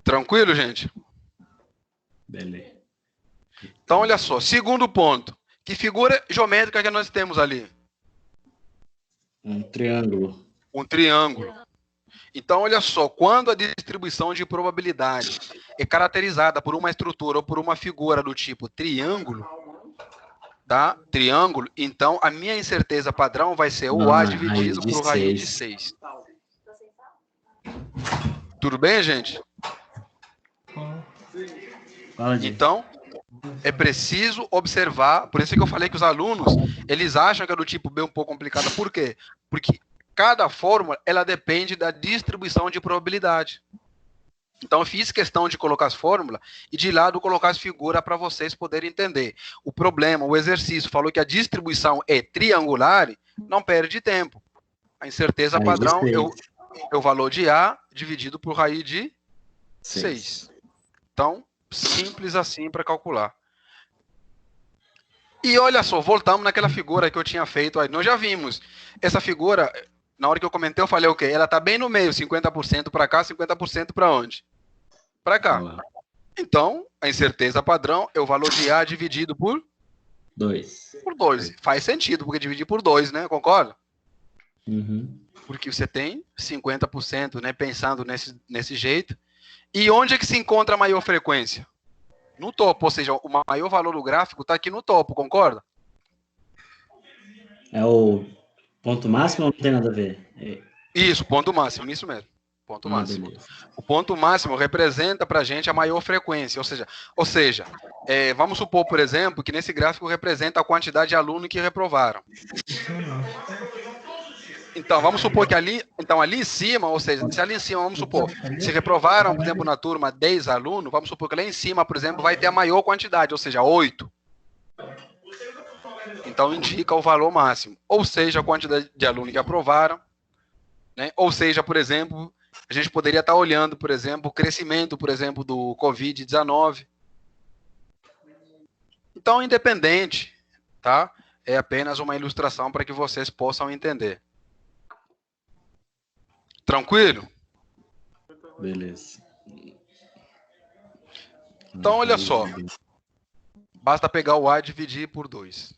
Tranquilo, gente? Beleza. Então, olha só. Segundo ponto. Que figura geométrica que nós temos ali? Um triângulo. Um triângulo. Então, olha só. Quando a distribuição de probabilidade é caracterizada por uma estrutura ou por uma figura do tipo triângulo, tá? Triângulo, então a minha incerteza padrão vai ser o A dividido por raiz de 6. Tudo bem, gente? Então, é preciso observar, por isso que eu falei que os alunos, eles acham que é do tipo B um pouco complicada. Por quê? Porque cada fórmula, ela depende da distribuição de probabilidade. Então, eu fiz questão de colocar as fórmulas e de lado colocar as figuras para vocês poderem entender. O problema, o exercício, falou que a distribuição é triangular, não perde tempo. A incerteza padrão é o valor de A dividido por raiz de 6. Então, simples assim para calcular. E olha só, voltamos naquela figura que eu tinha feito aí. Nós já vimos. Essa figura, na hora que eu comentei, eu falei o quê? Ela está bem no meio, 50% para cá, 50% para onde? Para cá. Então, a incerteza padrão é o valor de A dividido por 2. Por 2. Faz sentido, porque dividir por 2, né? Concorda? Porque você tem 50%, né? Pensando nesse jeito. E onde é que se encontra a maior frequência? no topo, ou seja, o maior valor do gráfico está aqui no topo, concorda? É o ponto máximo ou não tem nada a ver? Isso, ponto máximo, isso mesmo. Ponto máximo. Beleza. O ponto máximo representa para a gente a maior frequência, ou seja, vamos supor, por exemplo, que nesse gráfico representa a quantidade de alunos que reprovaram. Então, vamos supor que ali em cima, ou seja, se ali em cima, vamos supor, se reprovaram, por exemplo, na turma 10 alunos, vamos supor que lá em cima, por exemplo, vai ter a maior quantidade, ou seja, 8. Então, indica o valor máximo. Ou seja, a quantidade de alunos que aprovaram, né? Ou seja, por exemplo, a gente poderia estar olhando, por exemplo, o crescimento, por exemplo, do Covid-19. Então, independente, tá? É apenas uma ilustração para que vocês possam entender. Tranquilo? Beleza. Então, olha só. Basta pegar o A e dividir por 2.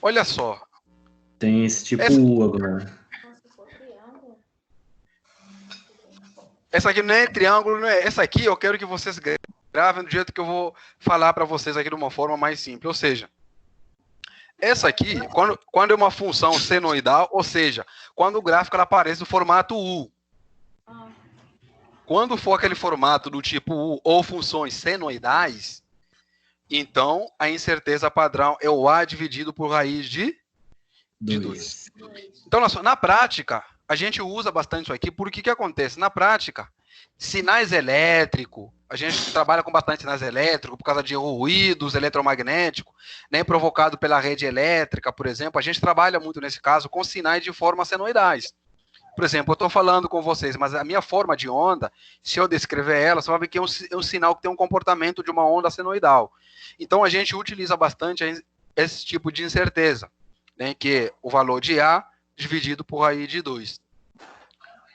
Olha só. Tem esse tipo U agora. Essa aqui não é triângulo, não é. Essa aqui eu quero que vocês gravem do jeito que eu vou falar para vocês aqui de uma forma mais simples. Ou seja, essa aqui, quando é uma função senoidal, ou seja, quando o gráfico ela aparece no formato U. Quando for aquele formato do tipo U ou funções senoidais, então a incerteza padrão é o A dividido por raiz de 2. Então, na prática, a gente usa bastante isso aqui, porque o que acontece? Na prática, sinais elétricos, a gente trabalha com bastante sinais elétricos por causa de ruídos eletromagnéticos, né, provocado pela rede elétrica, por exemplo. A gente trabalha muito, nesse caso, com sinais de forma senoidais. Por exemplo, eu estou falando com vocês, mas a minha forma de onda, se eu descrever ela, você vai ver que é um sinal que tem um comportamento de uma onda senoidal. Então, a gente utiliza bastante esse tipo de incerteza, né, que é o valor de A dividido por raiz de 2.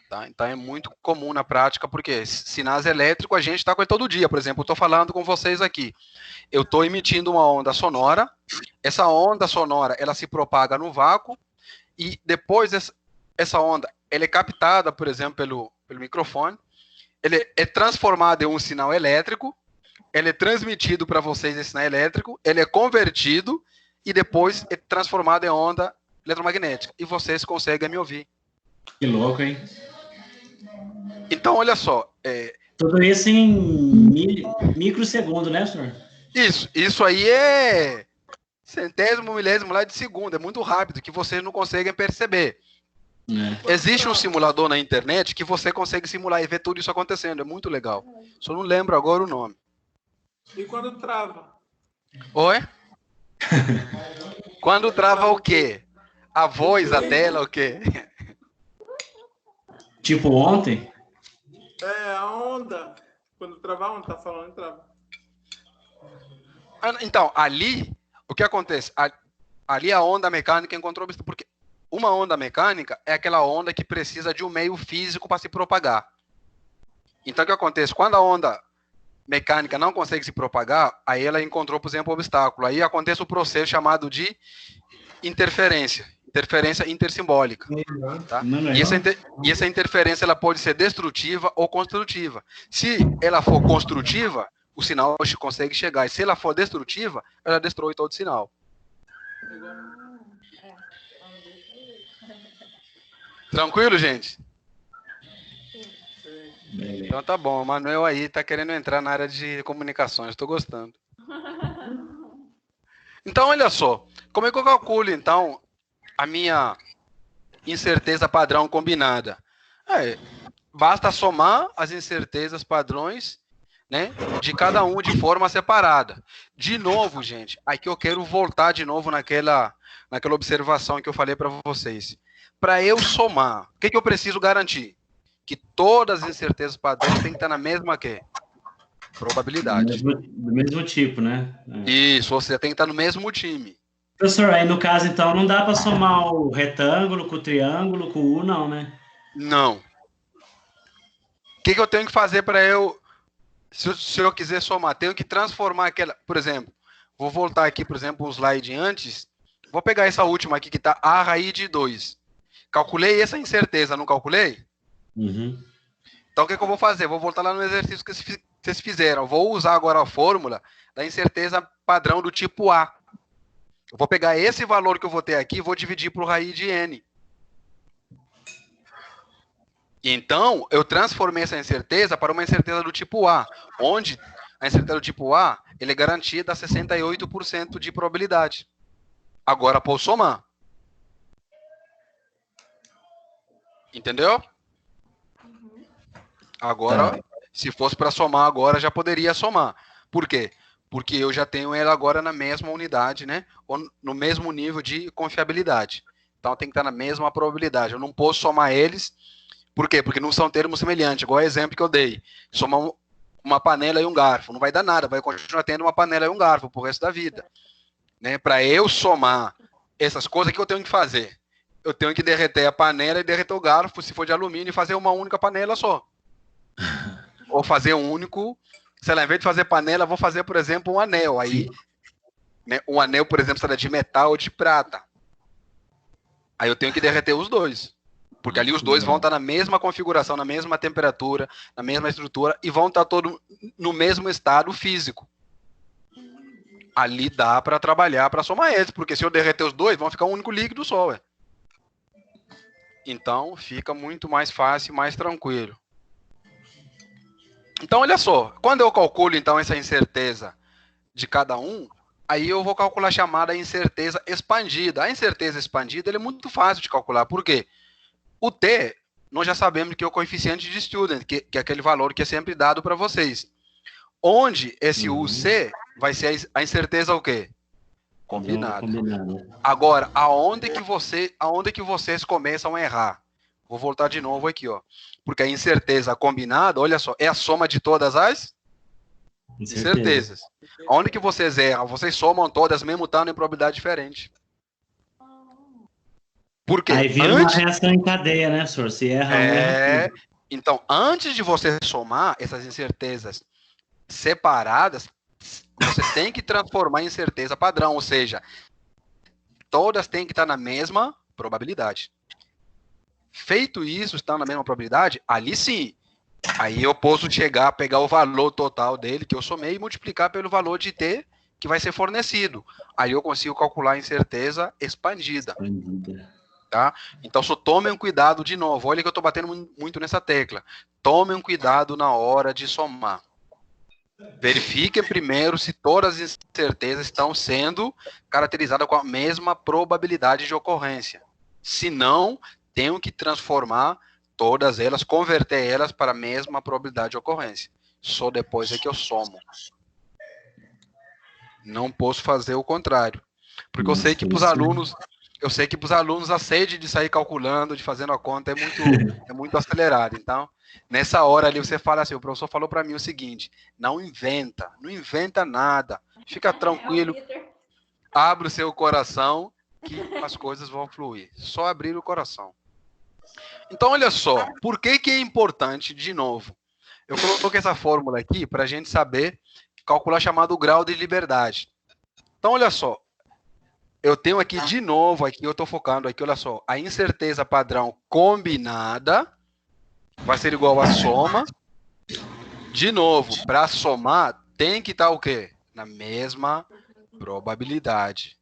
Tá? Então, é muito comum na prática, porque sinais elétricos a gente está com ele todo dia. Por exemplo, eu estou falando com vocês aqui. Eu estou emitindo uma onda sonora. Essa onda sonora, ela se propaga no vácuo e depois essa onda, ela é captada, por exemplo, pelo microfone. Ele é transformado em um sinal elétrico. Ele é transmitido para vocês esse sinal elétrico. Ele é convertido e depois é transformado em onda eletromagnética. E vocês conseguem me ouvir. Que louco, hein? Então, olha só. Tudo isso em microsegundo, né, senhor? Isso aí é centésimo, milésimo lá de segundo. É muito rápido, que vocês não conseguem perceber. Existe um simulador na internet que você consegue simular e ver tudo isso acontecendo. É muito legal. Só não lembro agora o nome. E quando trava? Oi? Quando trava o quê? A voz, a tela, o quê? Tipo ontem? É, a onda. Quando travar, a onda tá falando, trava. Então, ali, o que acontece? Ali a onda mecânica encontrou... Porque uma onda mecânica é aquela onda que precisa de um meio físico para se propagar. Então, o que acontece? Quando a onda mecânica não consegue se propagar, aí ela encontrou, por exemplo, um obstáculo. Aí acontece o processo chamado de interferência intersimbólica. Tá? E essa interferência ela pode ser destrutiva ou construtiva. Se ela for construtiva, o sinal consegue chegar. E se ela for destrutiva, ela destrói todo o sinal. Tranquilo, gente? Então tá bom. O Manuel aí tá querendo entrar na área de comunicações. Estou gostando. Então, olha só. Como é que eu calculo, então, a minha incerteza padrão combinada? Basta somar as incertezas padrões, né, de cada um de forma separada. De novo, gente, aqui eu quero voltar de novo naquela observação que eu falei para vocês. Para eu somar, o que eu preciso garantir? Que todas as incertezas padrões têm que estar na mesma probabilidade. Do mesmo tipo, né? Isso, você tem que estar no mesmo time. Professor, aí no caso, então, não dá para somar o retângulo com o triângulo, com o U, não, né? Não. O que eu tenho que fazer para eu... Se eu quiser somar, tenho que transformar aquela... Por exemplo, vou voltar aqui, por exemplo, um slide antes. Vou pegar essa última aqui, que está A raiz de 2. Calculei essa incerteza, não calculei? Uhum. Então, o que eu vou fazer? Vou voltar lá no exercício que vocês fizeram. Vou usar agora a fórmula da incerteza padrão do tipo A. Eu vou pegar esse valor que eu vou ter aqui e vou dividir por raiz de N. Então, eu transformei essa incerteza para uma incerteza do tipo A, onde a incerteza do tipo A ele é garantida a 68% de probabilidade. Agora, posso somar. Entendeu? Agora, se fosse para somar agora, já poderia somar. Por quê? Porque eu já tenho ela agora na mesma unidade, né? Ou no mesmo nível de confiabilidade. Então, tem que estar na mesma probabilidade. Eu não posso somar eles. Por quê? Porque não são termos semelhantes. Igual o exemplo que eu dei. Somar uma panela e um garfo. Não vai dar nada. Vai continuar tendo uma panela e um garfo pro resto da vida. Né? Para eu somar essas coisas, o que eu tenho que fazer? Eu tenho que derreter a panela e derreter o garfo, se for de alumínio, e fazer uma única panela só. Ou fazer um único... Sei lá, em vez de fazer panela, vou fazer, por exemplo, um anel. Aí, né, um anel, por exemplo, será de metal ou de prata. Aí eu tenho que derreter os dois. Porque ali os dois vão estar na mesma configuração, na mesma temperatura, na mesma estrutura, e vão estar todos no mesmo estado físico. Ali dá para trabalhar, para somar eles. Porque se eu derreter os dois, vão ficar um único líquido só. Ué. Então, fica muito mais fácil, mais tranquilo. Então, olha só, quando eu calculo, então, essa incerteza de cada um, aí eu vou calcular a chamada incerteza expandida. A incerteza expandida é muito fácil de calcular. Por quê? O T, nós já sabemos que é o coeficiente de student, que é aquele valor que é sempre dado para vocês. Onde esse UC vai ser a incerteza o quê? Combinado. Agora, aonde que vocês começam a errar? Vou voltar de novo aqui, ó. Porque a incerteza combinada, olha só, é a soma de todas as incertezas. Onde que vocês erram? Vocês somam todas, mesmo estando em probabilidade diferente. Por quê? Aí vira uma reação em cadeia, né, senhor? Se erra Então, antes de você somar essas incertezas separadas, você tem que transformar em incerteza padrão, ou seja, todas têm que estar na mesma probabilidade. Feito isso, estão na mesma probabilidade, ali sim. Aí eu posso chegar, pegar o valor total dele, que eu somei, e multiplicar pelo valor de T que vai ser fornecido. Aí eu consigo calcular a incerteza expandida. Tá? Então, só tomem cuidado de novo. Olha que eu estou batendo muito nessa tecla. Tomem cuidado na hora de somar. Verifiquem primeiro se todas as incertezas estão sendo caracterizadas com a mesma probabilidade de ocorrência. Se não, tenho que transformar todas elas, converter elas para a mesma probabilidade de ocorrência. Só depois é que eu somo. Não posso fazer o contrário. Porque eu sei que para os alunos a sede de sair calculando, de fazendo a conta é muito acelerada. Então, nessa hora ali você fala assim, o professor falou para mim o seguinte, não inventa nada. Fica tranquilo, abre o seu coração que as coisas vão fluir. Só abrir o coração. Então, olha só, por que é importante, de novo? Eu coloquei essa fórmula aqui para a gente saber calcular chamado grau de liberdade. Então, olha só, eu tenho aqui de novo, aqui eu estou focando aqui, olha só, a incerteza padrão combinada vai ser igual a soma. De novo, para somar, tem que estar o quê? Na mesma probabilidade.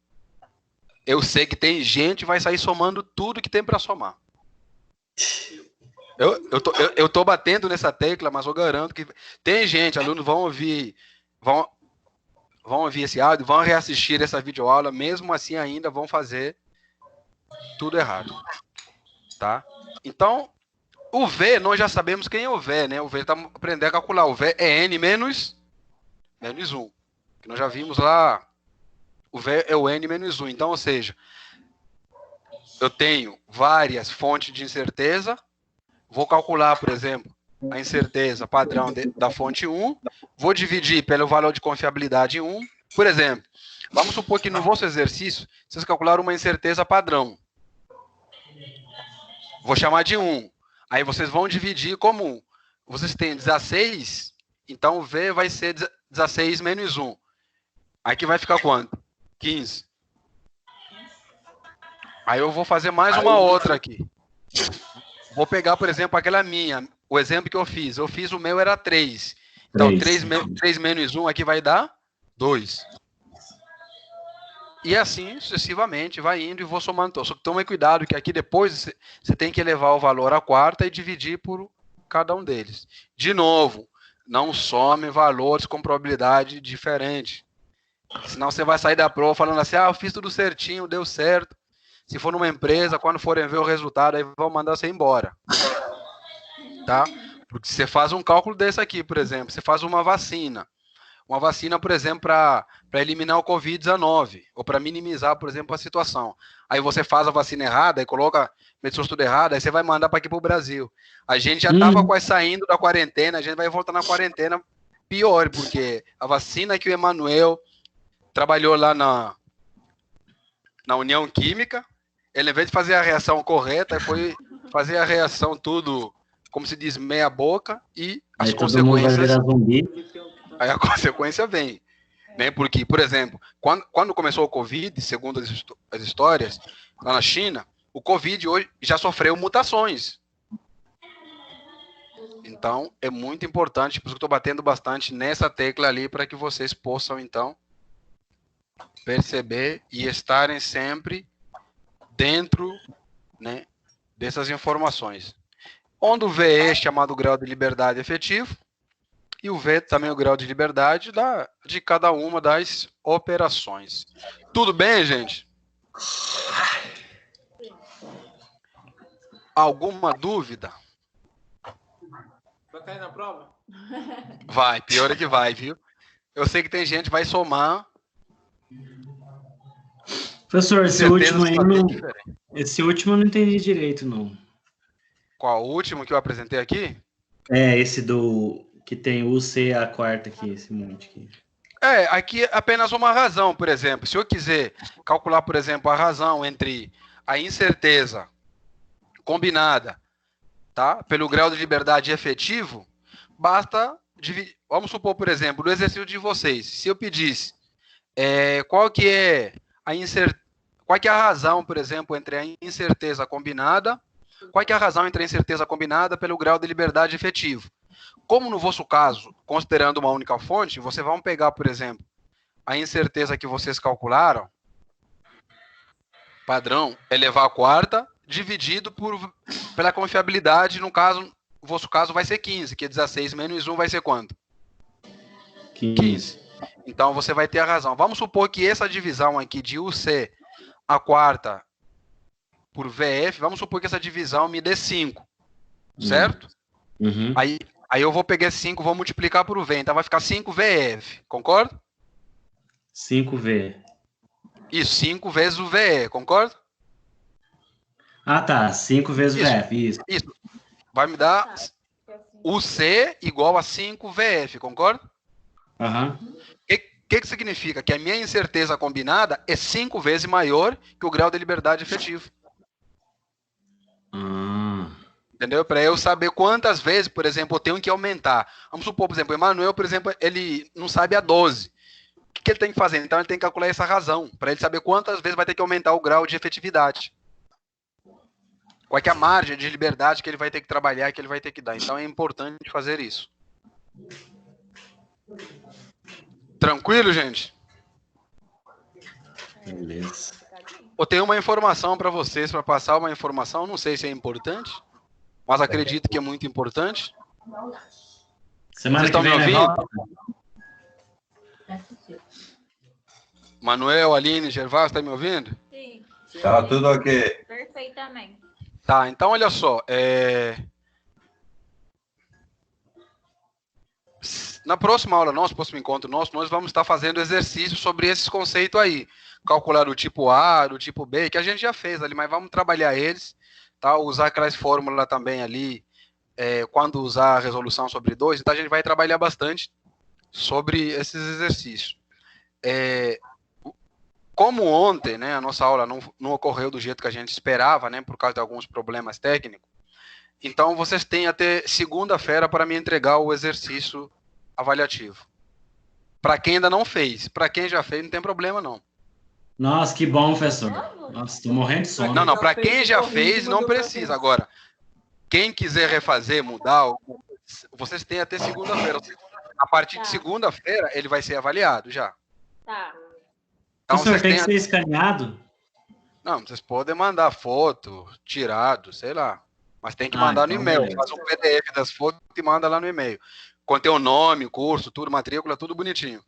Eu sei que tem gente que vai sair somando tudo que tem para somar. Eu tô batendo nessa tecla, mas eu garanto que tem gente, alunos vão ouvir esse áudio, vão reassistir essa videoaula, mesmo assim ainda vão fazer tudo errado. Tá? Então, o V, nós já sabemos quem é o V, né? O V está aprendendo a calcular. O V é N menos 1. Que nós já vimos lá. O V é o N menos 1. Então, ou seja, eu tenho várias fontes de incerteza. Vou calcular, por exemplo, a incerteza padrão da fonte 1. Vou dividir pelo valor de confiabilidade 1. Por exemplo, vamos supor que no vosso exercício, vocês calcularam uma incerteza padrão. Vou chamar de 1. Aí vocês vão dividir como 1. Vocês têm 16, então o V vai ser 16 menos 1. Aí que vai ficar quanto? 15. Aí eu vou fazer mais uma outra aqui. Vou pegar, por exemplo, aquela minha o exemplo que eu fiz o meu era 3. Então, 3 menos 1 aqui vai dar 2. E assim, sucessivamente, vai indo e vou somando. Só que tome cuidado que aqui depois você tem que elevar o valor à quarta e dividir por cada um deles. De novo, não some valores com probabilidade diferente. Senão você vai sair da prova falando assim, eu fiz tudo certinho, deu certo. Se for numa empresa, quando forem ver o resultado, aí vão mandar você embora. Tá? Porque você faz um cálculo desse aqui, por exemplo, você faz uma vacina. Uma vacina, por exemplo, para eliminar o Covid-19, ou para minimizar, por exemplo, a situação. Aí você faz a vacina errada, e coloca medições tudo errado, aí você vai mandar para aqui para o Brasil. A gente já estava quase saindo da quarentena, a gente vai voltar na quarentena pior, porque a vacina que o Emanuel trabalhou lá na União Química, ele, em vez de fazer a reação correta, foi fazer a reação tudo, como se diz, meia boca, e as consequências... Aí a consequência vem, né? Porque, por exemplo, quando começou o Covid, segundo as histórias, lá na China, o Covid hoje já sofreu mutações. Então, é muito importante, por isso que eu estou batendo bastante nessa tecla ali, para que vocês possam, então, perceber e estarem sempre dentro, né, dessas informações. Onde o VE é chamado grau de liberdade efetivo, e o V também o grau de liberdade de cada uma das operações. Tudo bem, gente? Alguma dúvida? Vai cair na prova? Vai, pior é que vai, viu? Eu sei que tem gente que vai somar. Professor, esse último eu não entendi direito, não. Qual o último que eu apresentei aqui? Esse que tem o C a quarta aqui, esse monte aqui. Aqui é apenas uma razão, por exemplo. Se eu quiser calcular, por exemplo, a razão entre a incerteza combinada, tá, pelo grau de liberdade efetivo, basta dividir. Vamos supor, por exemplo, no exercício de vocês, se eu pedisse qual que é a razão, por exemplo, entre a incerteza combinada, qual que é a razão entre a incerteza combinada pelo grau de liberdade efetivo? Como no vosso caso, considerando uma única fonte, vocês vão pegar, por exemplo, a incerteza que vocês calcularam, padrão, elevar a quarta, dividido pela confiabilidade, no vosso caso vai ser 15, que é 16 menos 1 vai ser quanto? 15. Então, você vai ter a razão. Vamos supor que essa divisão aqui de UC a quarta por VF, vamos supor que essa divisão me dê 5, certo? Uhum. Aí eu vou pegar 5, vou multiplicar por V, então vai ficar 5VF, concorda? 5V. Isso, 5 vezes o VE, concorda? Ah, tá, 5 vezes o VF, isso. Vai me dar o C igual a 5VF, concorda? Aham. O que significa? Que a minha incerteza combinada é 5 vezes maior que o grau de liberdade efetivo. Entendeu? Para eu saber quantas vezes, por exemplo, eu tenho que aumentar. Vamos supor, por exemplo, o Emanuel, por exemplo, ele não sabe a 12. O que ele tem que fazer? Então, ele tem que calcular essa razão, para ele saber quantas vezes vai ter que aumentar o grau de efetividade. Qual é a margem de liberdade que ele vai ter que trabalhar, que ele vai ter que dar. Então, é importante fazer isso. Tranquilo, gente? Beleza. Eu tenho uma informação para vocês, para passar uma informação, não sei se é importante, mas acredito que é muito importante. Semana que vem, né? Manuel, Aline, Gervásio, tá me ouvindo? Sim. Tá tudo ok. Perfeitamente. Tá, então olha só. Na próxima aula nossa, próximo encontro nosso, nós vamos estar fazendo exercícios sobre esses conceitos aí. Calcular o tipo A, o tipo B, que a gente já fez ali, mas vamos trabalhar eles, tá? Usar aquelas fórmulas também ali, quando usar a resolução sobre 2, então a gente vai trabalhar bastante sobre esses exercícios. Como ontem, né, a nossa aula não ocorreu do jeito que a gente esperava, né, por causa de alguns problemas técnicos, então vocês têm até segunda-feira para me entregar o exercício avaliativo. Para quem ainda não fez, para quem já fez, não tem problema não. Nossa, que bom, professor. Nossa, tô morrendo de sono. Não, para quem já fez, não precisa. Agora, Quem quiser refazer, mudar, vocês têm até segunda-feira. A partir de segunda-feira, ele vai ser avaliado já. Tá. Então, O senhor vocês tem têm... que ser escaneado? Não, vocês podem mandar foto, tirado, sei lá. Mas tem que mandar no então e-mail. beleza. Faz um PDF das fotos e manda lá no e-mail. Contém o nome, o curso, tudo, matrícula, tudo bonitinho.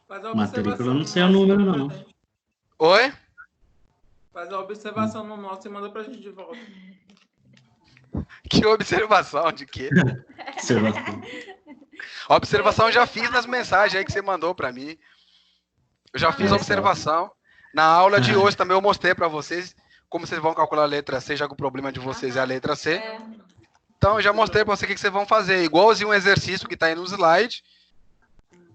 Faz a Matrícula observação não no sei o nosso, número, manda não. pra gente. Oi? Faz a observação no nosso e manda pra gente de volta. Que observação de quê? Observação. Observação eu já fiz nas mensagens aí que você mandou pra mim. Eu já fiz a observação. Na aula de hoje também eu mostrei pra vocês como vocês vão calcular a letra C, já que o problema de vocês é a letra C. Então eu já mostrei pra vocês o que vocês vão fazer. Igualzinho um exercício que tá aí no slide,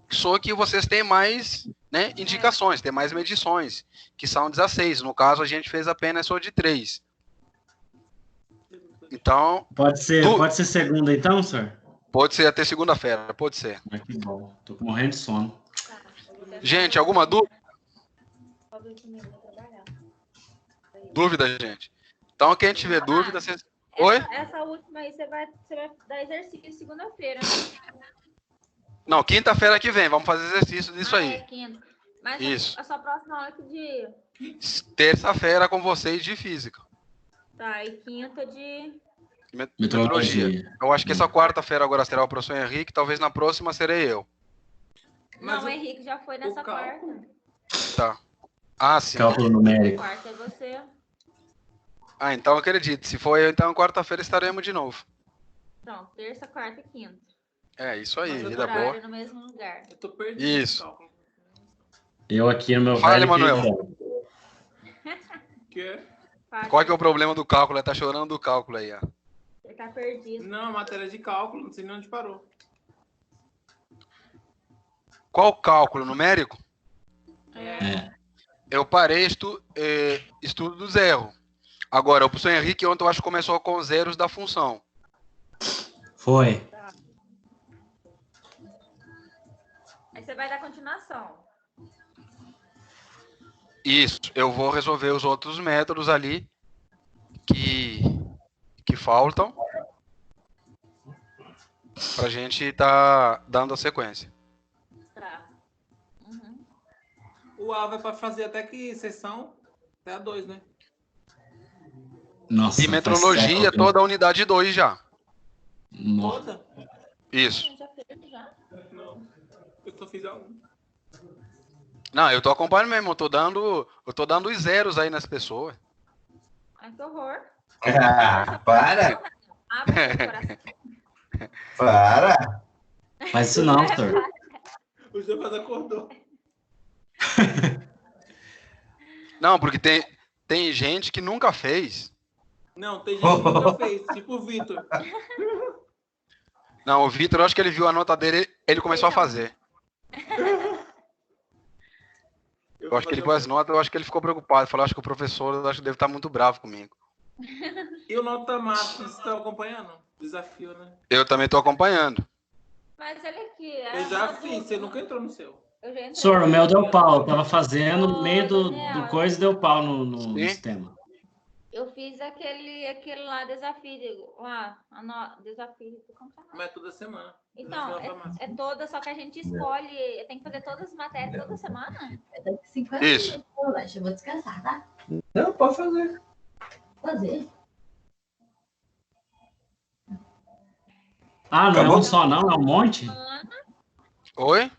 só que vocês têm mais, né, indicações, tem mais medições, que são 16. No caso, a gente fez apenas só de 3. Então, Pode ser segunda, então, senhor? pode ser até segunda-feira, pode ser. Ah, que bom. Tô morrendo de sono. Gente, alguma dúvida? Dúvida, gente? Então, quem tiver dúvida, vocês... Oi? Essa última aí você vai dar exercício segunda-feira, né? Não, quinta-feira que vem, vamos fazer exercício disso aí. É quinta. Mas Isso. a sua próxima aula é que dia? Terça-feira com vocês de física. Tá, e quinta de... Metrologia. Eu acho que essa quarta-feira agora será o professor Henrique, talvez na próxima serei eu. Mas Não, o Henrique já foi nessa quarta. Tá. Ah, sim. Cálculo numérico. Quarta é você. Ah, então acredito. Se for eu, então quarta-feira estaremos de novo. Pronto, terça, quarta e quinta. É, isso aí, Mas eu vida tô boa. No mesmo lugar. Eu tô perdido. Isso. no cálculo. Eu aqui no meu Fale, velho Manuel. querido. Que? Qual que é o problema do cálculo? Ele tá chorando do cálculo aí, ó. Ele tá perdido. Não, matéria de cálculo, não sei nem onde parou. Qual cálculo? Numérico? É. Eu parei estudo do zero. Agora, o professor Henrique ontem eu acho que começou com zeros da função. Foi. Aí você vai dar continuação. Isso, eu vou resolver os outros métodos ali que faltam pra gente tá dando a sequência. Tá. Uhum. O A vai pra fazer até que sessão? Até a 2, né? Nossa, E metrologia, toda a unidade 2 já. Nossa. Toda? Isso. Já fez, já. Não. Eu só fiz a 1. Não, eu tô acompanhando mesmo, eu tô dando os zeros aí nas pessoas. Ai, que horror. Ah, para! Abre o seu coração. Para! Faz isso não, senhor. O Giovanni acordou. Não, porque tem gente que nunca fez. Não, tem gente que nunca fez, tipo o Vitor. Não, o Vitor, eu acho que ele viu a nota dele, ele começou a fazer. Eu acho que ele viu as notas, eu acho que ele ficou preocupado. Falou, acho que o professor, eu acho que deve estar muito bravo comigo. E o nota máxima, você tá acompanhando? Desafio, né? Eu também tô acompanhando. Mas olha aqui. Eu já fiz, você nunca entrou no seu. Eu já entrei. Senhor, o meu deu pau. Eu tava fazendo no meio do Daniel. coisa e deu pau no Sim. sistema. Eu fiz aquele lá, desafio. Desafio. Como que é? Mas é toda semana. Então, Nota máxima. é toda, só que a gente escolhe. Tem que fazer todas as matérias toda semana? Daqui 50 Isso. minutos, pô, mas eu vou descansar, tá? Não, pode fazer. Fazer. Ah, não Acabou? é um só não? É um monte? Oi?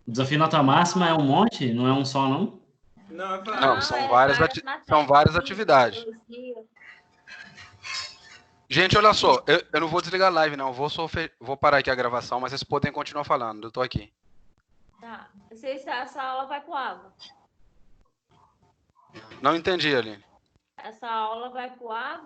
O desafio nota máxima é um monte? Não é um só não? Não, é pra... Não, são várias atividades. Gente, olha só, eu não vou desligar a live, não. Vou parar aqui a gravação, mas vocês podem continuar falando. Eu tô aqui. Tá. Essa aula vai pro AVA. Não entendi, Aline. Essa aula vai pro AVA?